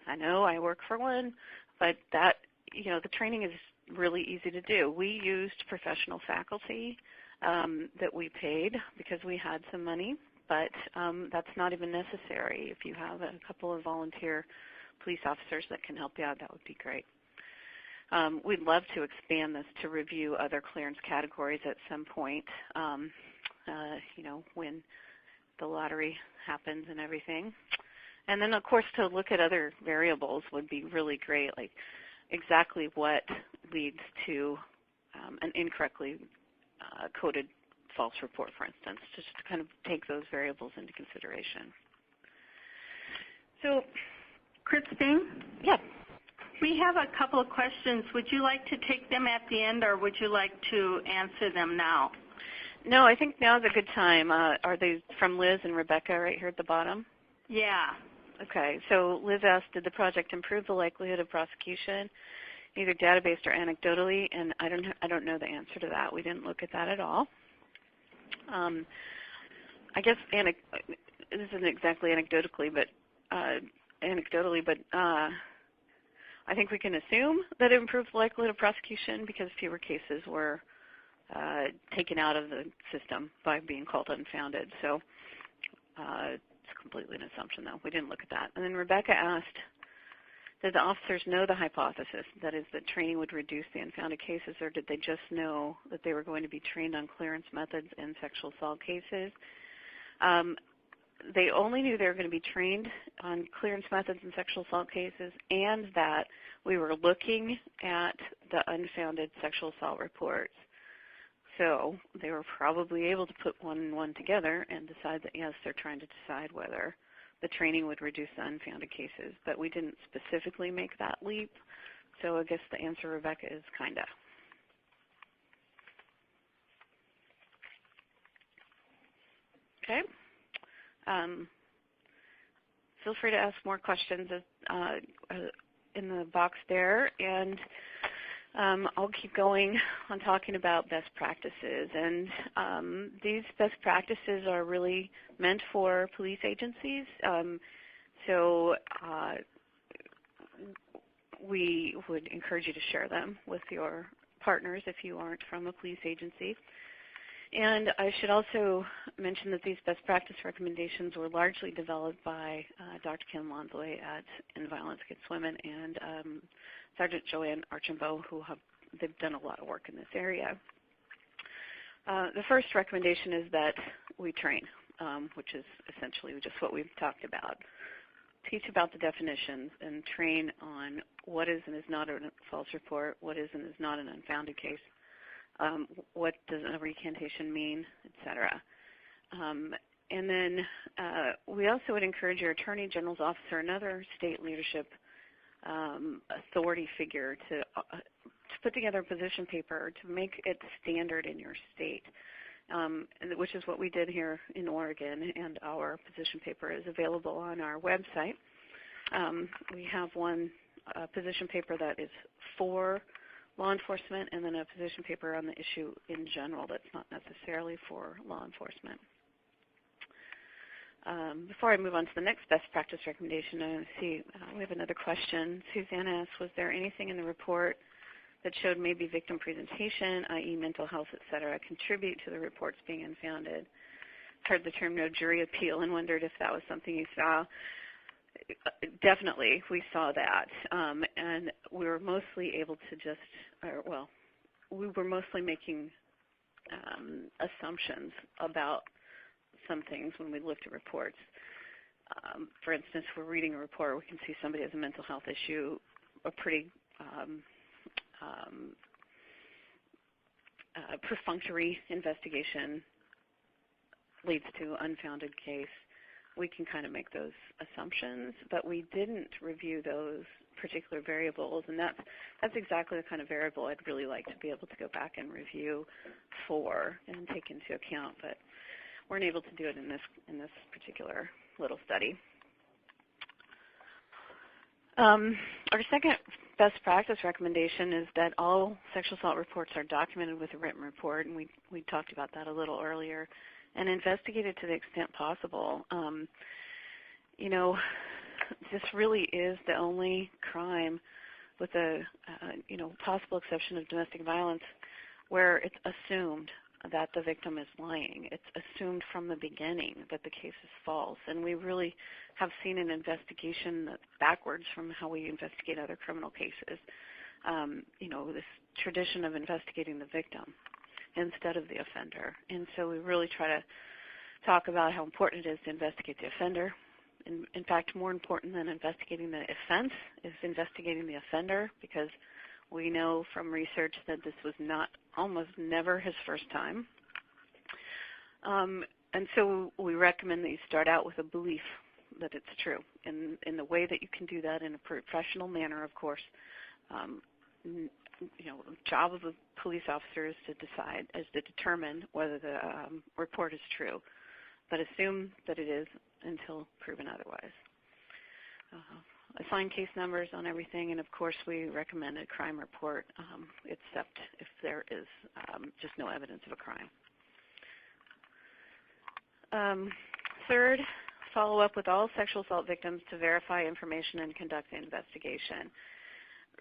I know, I work for one, but that, the training is really easy to do. We used professional faculty that we paid because we had some money, but that's not even necessary. If you have a couple of volunteer police officers that can help you out, that would be great. We'd love to expand this to review other clearance categories at some point, when the lottery happens and everything. And then, of course, to look at other variables would be really great, like exactly what leads to an incorrectly coded false report, for instance, just to kind of take those variables into consideration. So, Christine? Yeah. We have a couple of questions. Would you like to take them at the end, or would you like to answer them now? No, I think now is a good time. Are they from Liz and Rebecca right here at the bottom? Yeah. Okay. So Liz asked, did the project improve the likelihood of prosecution, either data-based or anecdotally? And I don't know the answer to that. We didn't look at that at all. I guess this isn't exactly anecdotally, but I think we can assume that it improves the likelihood of prosecution because fewer cases were taken out of the system by being called unfounded. So it's completely an assumption, though. We didn't look at that. And then Rebecca asked, did the officers know the hypothesis, that is, that training would reduce the unfounded cases, or did they just know that they were going to be trained on clearance methods in sexual assault cases? They only knew they were going to be trained on clearance methods in sexual assault cases, and that we were looking at the unfounded sexual assault reports. So they were probably able to put one and one together and decide that, yes, they're trying to decide whether the training would reduce the unfounded cases. But we didn't specifically make that leap. So I guess the answer, Rebecca, is kind of. Okay. Feel free to ask more questions in the box there, and I'll keep going on talking about best practices. And these best practices are really meant for police agencies. So we would encourage you to share them with your partners if you aren't from a police agency. And I should also mention that these best practice recommendations were largely developed by Dr. Kim Lonzoy at End Violence Against Women and Sergeant Joanne Archambault, they've done a lot of work in this area. The first recommendation is that we train, which is essentially just what we've talked about. Teach about the definitions and train on what is and is not a false report, what is and is not an unfounded case, what does a recantation mean, etc. And then we also would encourage your Attorney General's office or another state leadership authority figure to put together a position paper to make it standard in your state, which is what we did here in Oregon, and our position paper is available on our website. We have one position paper that is for law enforcement, and then a position paper on the issue in general that's not necessarily for law enforcement. Before I move on to the next best practice recommendation, I see we have another question. Suzanne asks, was there anything in the report that showed maybe victim presentation, i.e. mental health, et cetera, contribute to the reports being unfounded? Heard the term no jury appeal and wondered if that was something you saw. Definitely, we saw that, and we were mostly able to just, we were mostly making assumptions about some things when we looked at reports. For instance, we're reading a report, we can see somebody has a mental health issue, a pretty perfunctory investigation leads to unfounded case. We can kind of make those assumptions, but we didn't review those particular variables, and that's exactly the kind of variable I'd really like to be able to go back and review for and take into account, but weren't able to do it in this particular little study. Our second best practice recommendation is that all sexual assault reports are documented with a written report, and we talked about that a little earlier, and investigated to the extent possible. You know, this really is the only crime, with a possible exception of domestic violence, where it's assumed that the victim is lying. It's assumed from the beginning that the case is false, and we really have seen an investigation that's backwards from how we investigate other criminal cases. This tradition of investigating the victim instead of the offender, and so we really try to talk about how important it is to investigate the offender. In fact, more important than investigating the offense is investigating the offender, because we know from research that this was almost never his first time. And so we recommend that you start out with a belief that it's true. In the way that you can do that in a professional manner, of course. Job of a police officer is to determine whether the report is true, but assume that it is until proven otherwise. Assign case numbers on everything, and of course we recommend a crime report, except if there is just no evidence of a crime. Third, follow up with all sexual assault victims to verify information and conduct the investigation.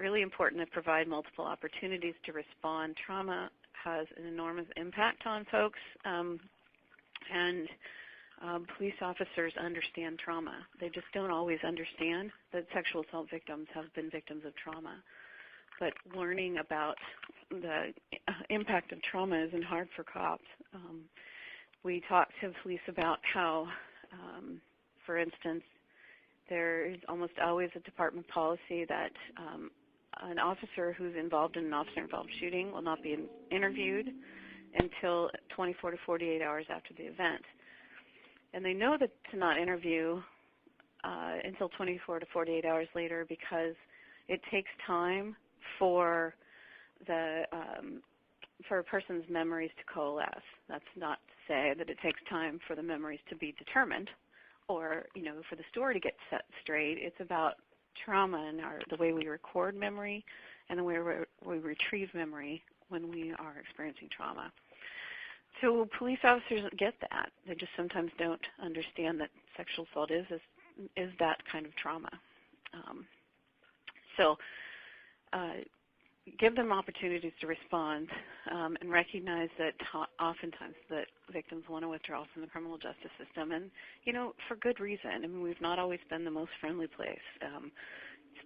Really important to provide multiple opportunities to respond. Trauma has an enormous impact on folks, and police officers understand trauma. They just don't always understand that sexual assault victims have been victims of trauma. But learning about the impact of trauma isn't hard for cops. We talk to police about how, for instance, there is almost always a department policy that an officer who's involved in an officer-involved shooting will not be interviewed until 24 to 48 hours after the event. And they know that to not interview until 24 to 48 hours later, because it takes time for a person's memories to coalesce. That's not to say that it takes time for the memories to be determined, or for the story to get set straight. It's about trauma in the way we record memory and the way we retrieve memory when we are experiencing trauma. So police officers get that. They just sometimes don't understand that sexual assault is that kind of trauma. Give them opportunities to respond and recognize that oftentimes that victims want to withdraw from the criminal justice system, and for good reason. I mean, we've not always been the most friendly place.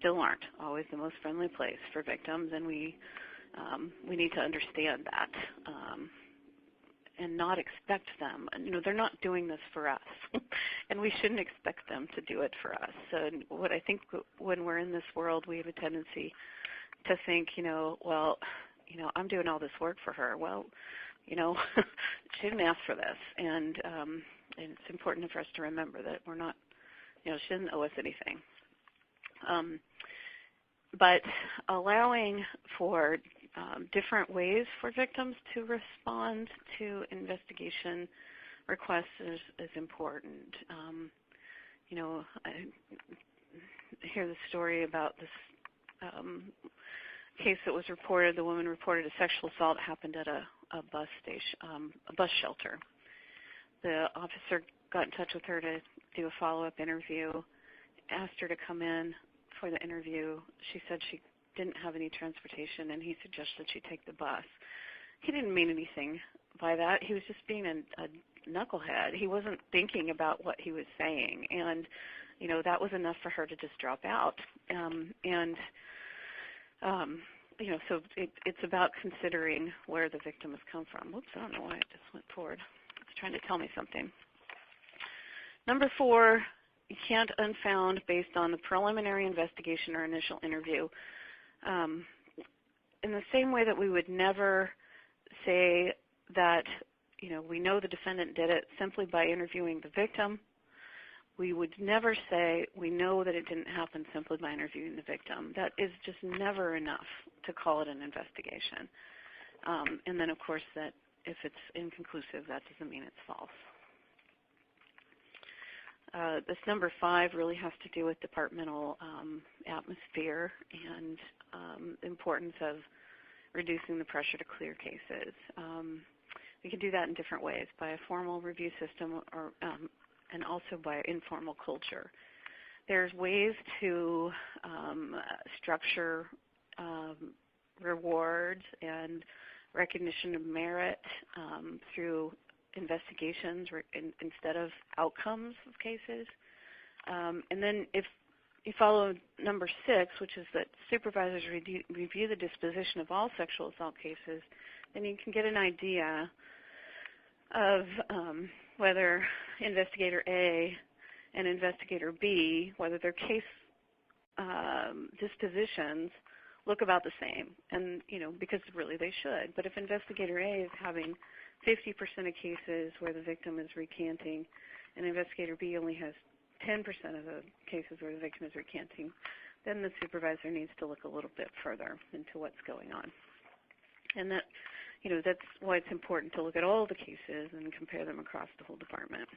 Still aren't always the most friendly place for victims, and we need to understand that and not expect them. They're not doing this for us, and we shouldn't expect them to do it for us. So what I think when we're in this world, we have a tendency to think, I'm doing all this work for her. Well, she didn't ask for this, and it's important for us to remember that we're not, she doesn't owe us anything. But allowing for different ways for victims to respond to investigation requests is important. I hear the story about this case that was reported. The woman reported a sexual assault happened at a bus station, a bus shelter. The officer got in touch with her to do a follow-up interview, asked her to come in for the interview. She said she didn't have any transportation, and he suggested she take the bus. He didn't mean anything by that. He was just being a knucklehead. He wasn't thinking about what he was saying, and that was enough for her to just drop out. So it's about considering where the victim has come from. Whoops, I don't know why it just went forward. It's trying to tell me something. Number 4, you can't unfound based on the preliminary investigation or initial interview. In the same way that we would never say that, we know the defendant did it simply by interviewing the victim, we would never say we know that it didn't happen simply by interviewing the victim. That is just never enough to call it an investigation. And then, of course, that if it's inconclusive, that doesn't mean it's false. This number 5 really has to do with departmental atmosphere and the importance of reducing the pressure to clear cases. We can do that in different ways, by a formal review system or and also by informal culture. There's ways to structure rewards and recognition of merit through investigations instead of outcomes of cases. And then if you follow number 6, which is that supervisors review the disposition of all sexual assault cases, then you can get an idea of whether investigator A and investigator B, whether their case dispositions look about the same, and because really they should. But if investigator A is having 50% of cases where the victim is recanting, and investigator B only has 10% of the cases where the victim is recanting, then the supervisor needs to look a little bit further into what's going on. And that, that's why it's important to look at all the cases and compare them across the whole department.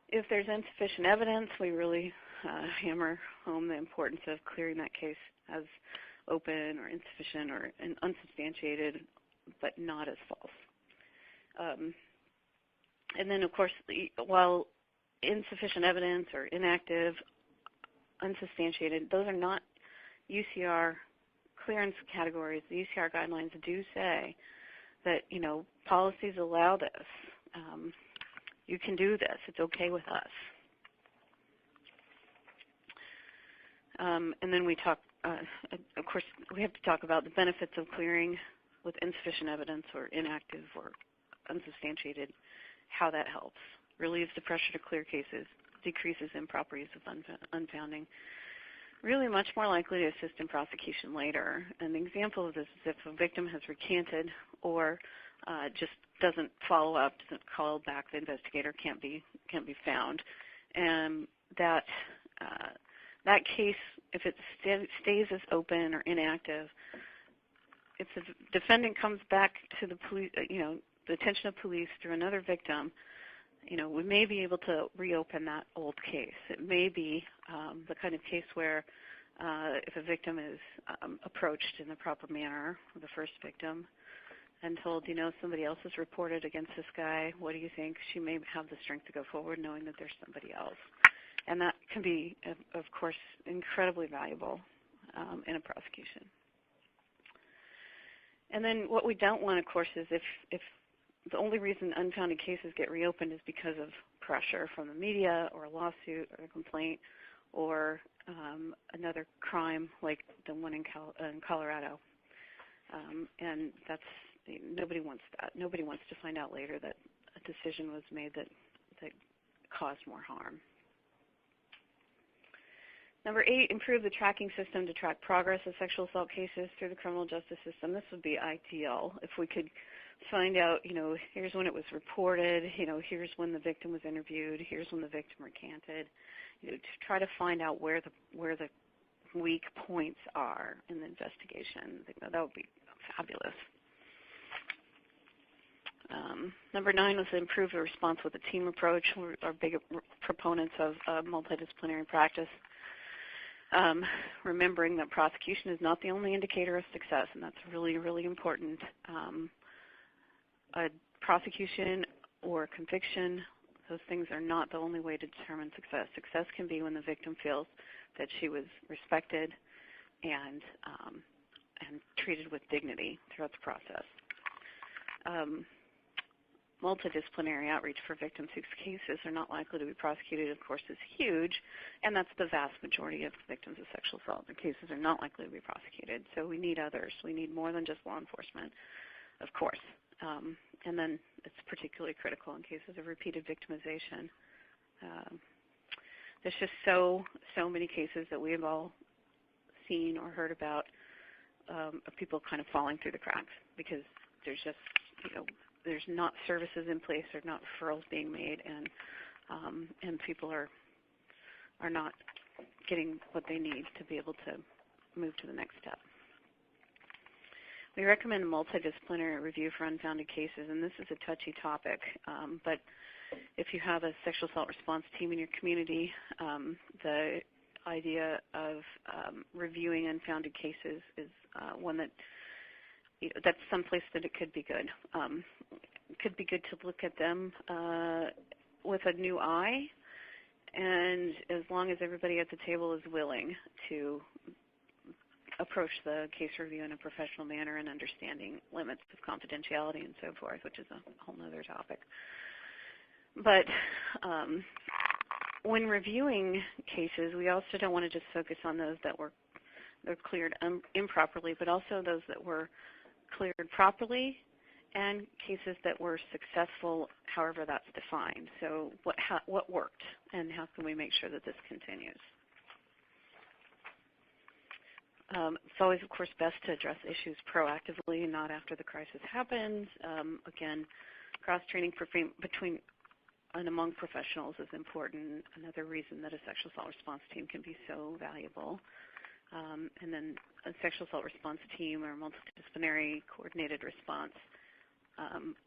If there's insufficient evidence, we really hammer home the importance of clearing that case as open or insufficient or unsubstantiated, but not as false. And then, of course, while insufficient evidence or inactive, unsubstantiated, those are not UCR clearance categories. The UCR guidelines do say that, policies allow this. You can do this. It's okay with us. And then we talk, of course, we have to talk about the benefits of clearing with insufficient evidence or inactive or unsubstantiated, how that helps. Relieves the pressure to clear cases, decreases improper use of unfounding. Really much more likely to assist in prosecution later. An example of this is if a victim has recanted or just doesn't follow up, doesn't call back, the investigator can't be found, and that case, if it stays as open or inactive, if the defendant comes back to the police, the attention of police through another victim, we may be able to reopen that old case. It may be the kind of case where if a victim is approached in the proper manner, the first victim, and told, somebody else has reported against this guy, what do you think? She may have the strength to go forward knowing that there's somebody else. And that can be, of course, incredibly valuable in a prosecution. And then what we don't want, of course, is if the only reason unfounded cases get reopened is because of pressure from the media or a lawsuit or a complaint or another crime like the one in Colorado. And that's, nobody wants that. Nobody wants to find out later that a decision was made that caused more harm. Number 8, improve the tracking system to track progress of sexual assault cases through the criminal justice system. This would be ideal if we could find out, here's when it was reported, here's when the victim was interviewed, here's when the victim recanted, to try to find out where the weak points are in the investigation. That would be fabulous. Number 9 was to improve the response with a team approach. We are big proponents of multidisciplinary practice. Remembering that prosecution is not the only indicator of success, and that's really, really important. A prosecution or conviction, those things are not the only way to determine success. Success can be when the victim feels that she was respected and treated with dignity throughout the process. Multidisciplinary outreach for victims whose cases are not likely to be prosecuted, of course, is huge, and that's the vast majority of victims of sexual assault. Their cases are not likely to be prosecuted, so we need others. We need more than just law enforcement, of course. And then it's particularly critical in cases of repeated victimization. There's just so many cases that we have all seen or heard about of people kind of falling through the cracks because there's just, there's not services in place, there's not referrals being made, and people are not getting what they need to be able to move to the next step. We recommend a multidisciplinary review for unfounded cases, and this is a touchy topic, but if you have a sexual assault response team in your community, the idea of reviewing unfounded cases is one that that's someplace that it could be good. It could be good to look at them with a new eye, and as long as everybody at the table is willing to approach the case review in a professional manner and understanding limits of confidentiality and so forth, which is a whole other topic. But when reviewing cases, we also don't want to just focus on those that were cleared improperly, but also those that were cleared properly and cases that were successful, however that's defined. So what worked, and how can we make sure that this continues? It's always, of course, best to address issues proactively, not after the crisis happens. Again, cross-training between and among professionals is important. Another reason that a sexual assault response team can be so valuable. And then a sexual assault response team or multidisciplinary coordinated response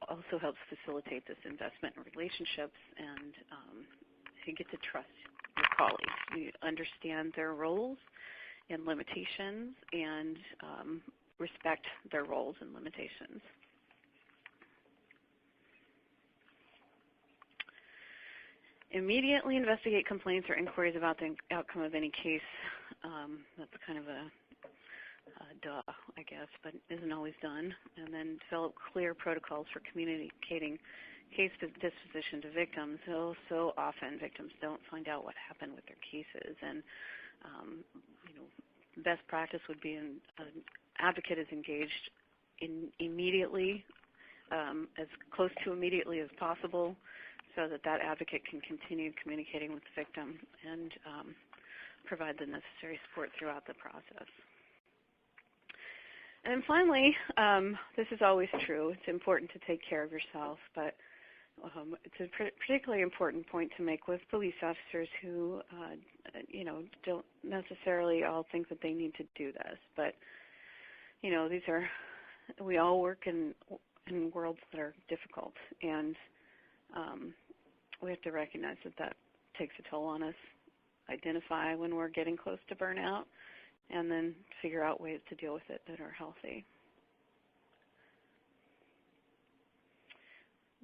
also helps facilitate this investment in relationships, and you get to trust your colleagues. You understand their roles and limitations and respect their roles and limitations. Immediately investigate complaints or inquiries about the outcome of any case. That's kind of a duh, I guess, but isn't always done. And then develop clear protocols for communicating case disposition to victims. So often victims don't find out what happened with their cases, and best practice would be an advocate is engaged immediately, as close to immediately as possible, so that advocate can continue communicating with the victim and provide the necessary support throughout the process. And then finally, this is always true. It's important to take care of yourself, but it's a particularly important point to make with police officers who, don't necessarily all think that they need to do this. But, we all work in worlds that are difficult, and we have to recognize that that takes a toll on us, identify when we're getting close to burnout, and then figure out ways to deal with it that are healthy.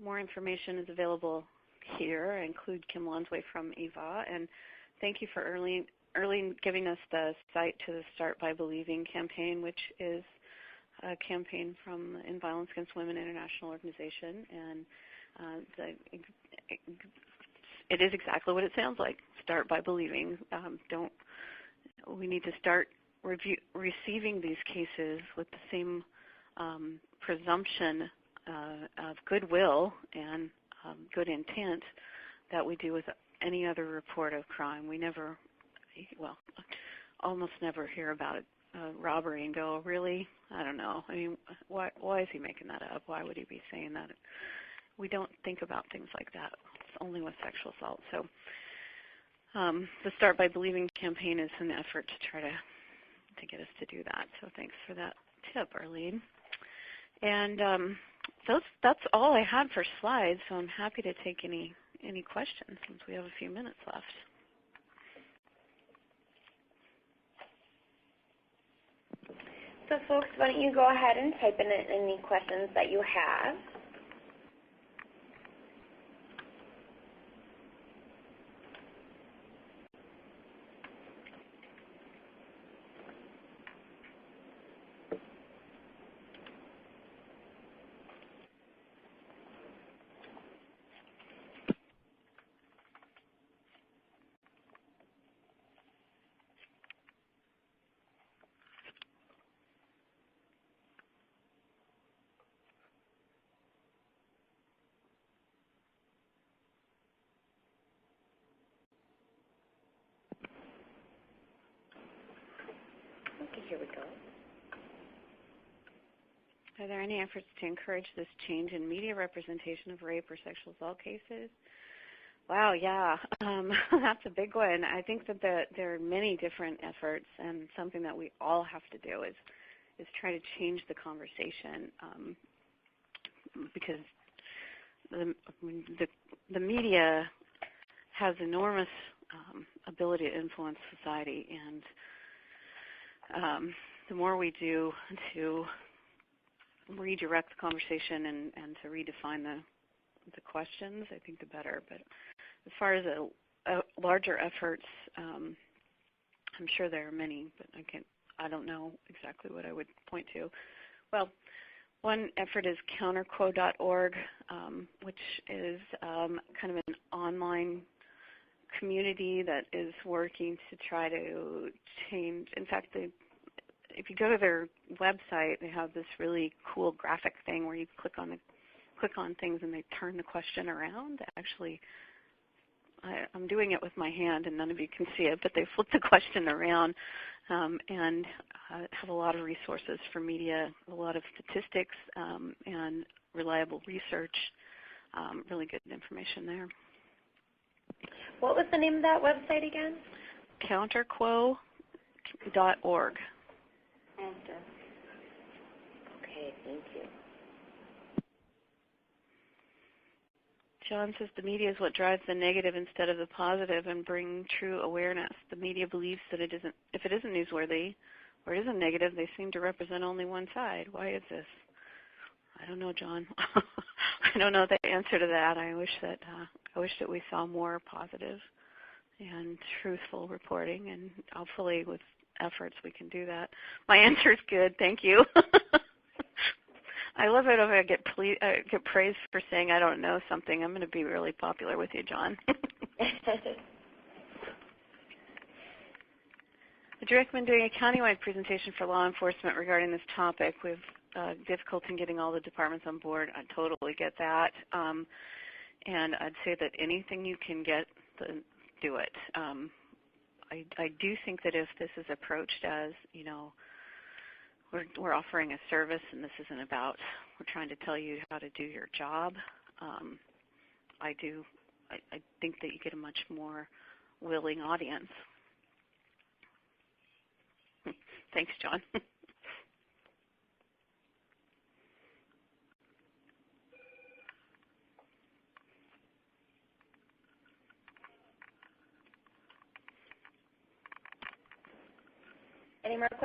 More information is available here. I include Kim Lonsway from EVA, and thank you for early giving us the site to the Start by Believing campaign, which is a campaign from In Violence Against Women International Organization, and it is exactly what it sounds like. Start by believing. We need to start receiving these cases with the same presumption of goodwill and good intent that we do with any other report of crime. We never, well, almost never hear about a robbery and go, really? I don't know. I mean, why is he making that up? Why would he be saying that? We don't think about things like that. It's only with sexual assault. So the Start by Believing campaign is an effort to try to get us to do that. So thanks for that tip, Arlene. And that's all I had for slides, so I'm happy to take any questions since we have a few minutes left. So folks, why don't you go ahead and type in any questions that you have. Okay, here we go. Are there any efforts to encourage this change in media representation of rape or sexual assault cases? Wow, yeah, that's a big one. I think that there are many different efforts, and something that we all have to do is try to change the conversation, because the media has enormous ability to influence society, and the more we do to redirect the conversation and to redefine the questions, I think the better. But as far as larger efforts, I'm sure there are many, but I don't know exactly what I would point to. Well, one effort is counterquo.org, which is kind of an online community that is working to try to change. In fact, if you go to their website, they have this really cool graphic thing where you click on things and they turn the question around. Actually, I'm doing it with my hand and none of you can see it, but they flip the question around and have a lot of resources for media, a lot of statistics and reliable research, really good information there. What was the name of that website again? Counterquo.org. Okay, thank you. John says the media is what drives the negative instead of the positive and bring true awareness. The media believes that if it isn't newsworthy or it isn't negative, they seem to represent only one side. Why is this? I don't know, John. I don't know the answer to that. I wish that we saw more positive and truthful reporting, and hopefully with efforts we can do that. My answer is good. Thank you. I love it if I get praised for saying I don't know something. I'm going to be really popular with you, John. Would you recommend doing a countywide presentation for law enforcement regarding this topic? We have difficulty in getting all the departments on board. I totally get that. And I'd say that anything you can get, do it. I do think that if this is approached as, we're offering a service and this isn't about, we're trying to tell you how to do your job, I think that you get a much more willing audience. Thanks, John.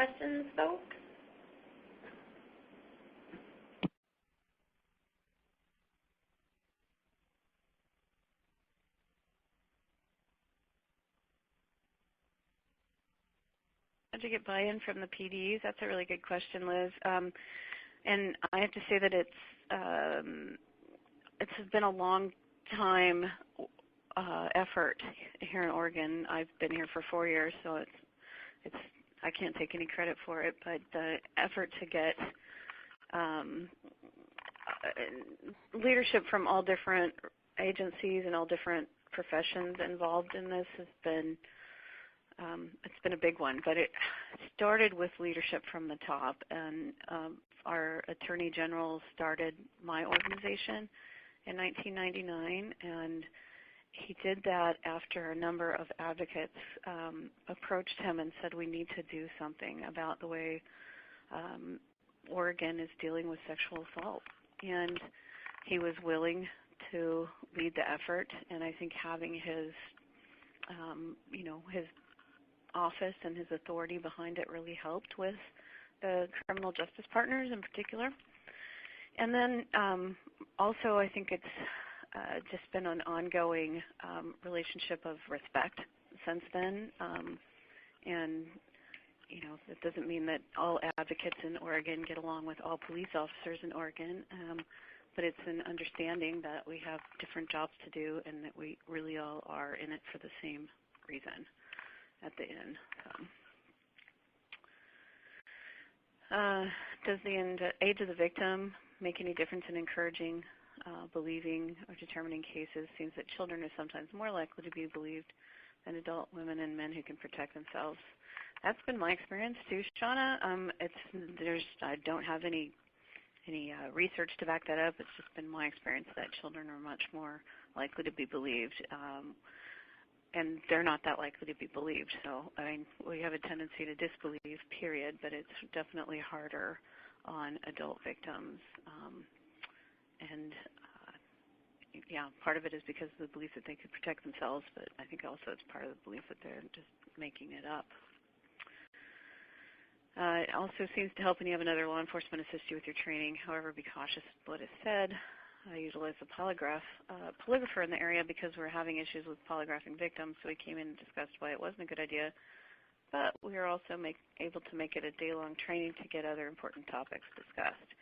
questions, folks? How did you get buy-in from the PDs? That's a really good question, Liz. And I have to say that it's been a long time effort here in Oregon. I've been here for 4 years, so it's I can't take any credit for it, but the effort to get leadership from all different agencies and all different professions involved in this has been it's been a big one. But it started with leadership from the top, and our Attorney General started my organization in 1999, and he did that after a number of advocates approached him and said, we need to do something about the way Oregon is dealing with sexual assault. And he was willing to lead the effort, and I think having his, his office and his authority behind it really helped with the criminal justice partners in particular. And then also I think it's just been an ongoing relationship of respect since then. And, that doesn't mean that all advocates in Oregon get along with all police officers in Oregon, but it's an understanding that we have different jobs to do and that we really all are in it for the same reason at the end. Does the age of the victim make any difference in encouraging believing or determining cases? Seems that children are sometimes more likely to be believed than adult women and men who can protect themselves. That's been my experience too, Shauna. I don't have any research to back that up. It's just been my experience that children are much more likely to be believed, and they're not that likely to be believed. So we have a tendency to disbelieve, period, but it's definitely harder on adult victims. Part of it is because of the belief that they could protect themselves, but I think also it's part of the belief that they're just making it up. It also seems to help when you have another law enforcement assist you with your training. However, be cautious with what is said. I utilize a polygrapher in the area because we're having issues with polygraphing victims, so we came in and discussed why it wasn't a good idea. But we are also able to make it a day-long training to get other important topics discussed.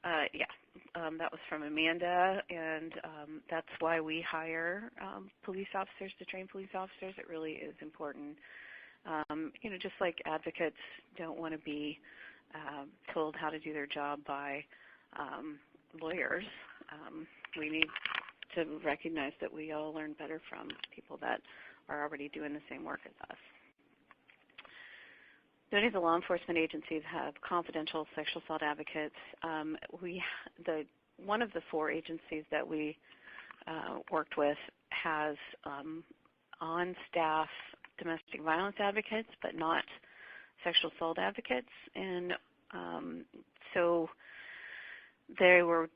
That was from Amanda, and that's why we hire police officers to train police officers. It really is important. Just like advocates don't want to be told how to do their job by lawyers, we need to recognize that we all learn better from people that are already doing the same work as us. Many of the law enforcement agencies have confidential sexual assault advocates. One of the 4 agencies that we worked with has on-staff domestic violence advocates, but not sexual assault advocates. And so the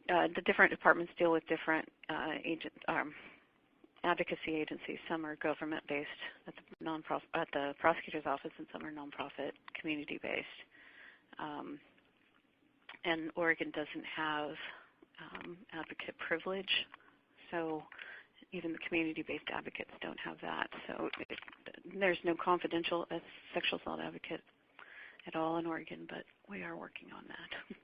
different departments deal with different advocacy agencies. Some are government-based at the prosecutor's office, and some are nonprofit, community-based. And Oregon doesn't have advocate privilege, so even the community-based advocates don't have that. So there's no confidential sexual assault advocate at all in Oregon, but we are working on that.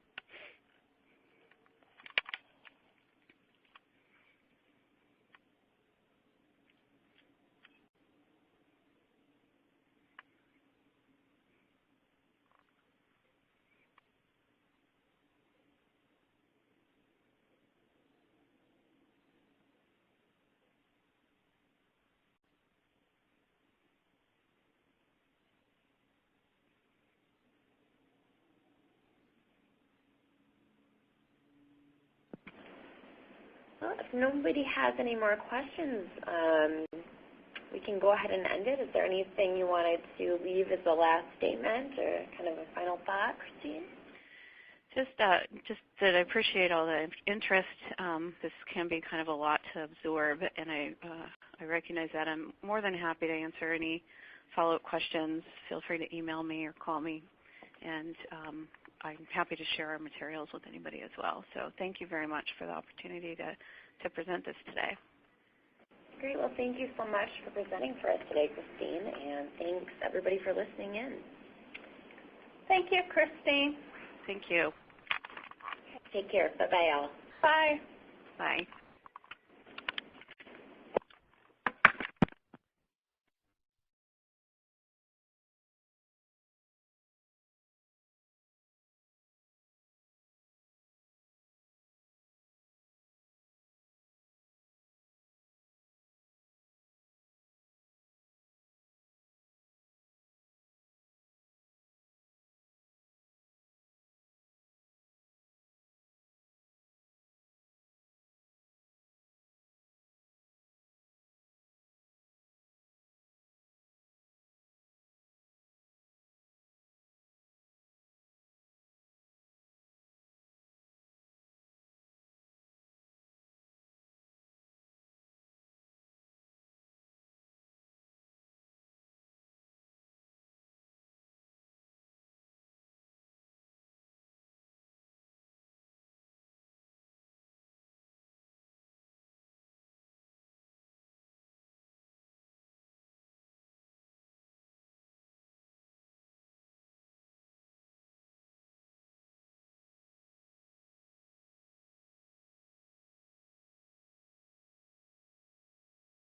Well, if nobody has any more questions, we can go ahead and end it. Is there anything you wanted to leave as a last statement or kind of a final thought, Christine? Just that I appreciate all the interest. This can be kind of a lot to absorb, and I recognize that. I'm more than happy to answer any follow-up questions. Feel free to email me or call me and I'm happy to share our materials with anybody as well. So thank you very much for the opportunity to present this today. Great. Well, thank you so much for presenting for us today, Christine, and thanks everybody for listening in. Thank you, Christine. Thank you. Take care. Bye-bye, all. Bye. Bye.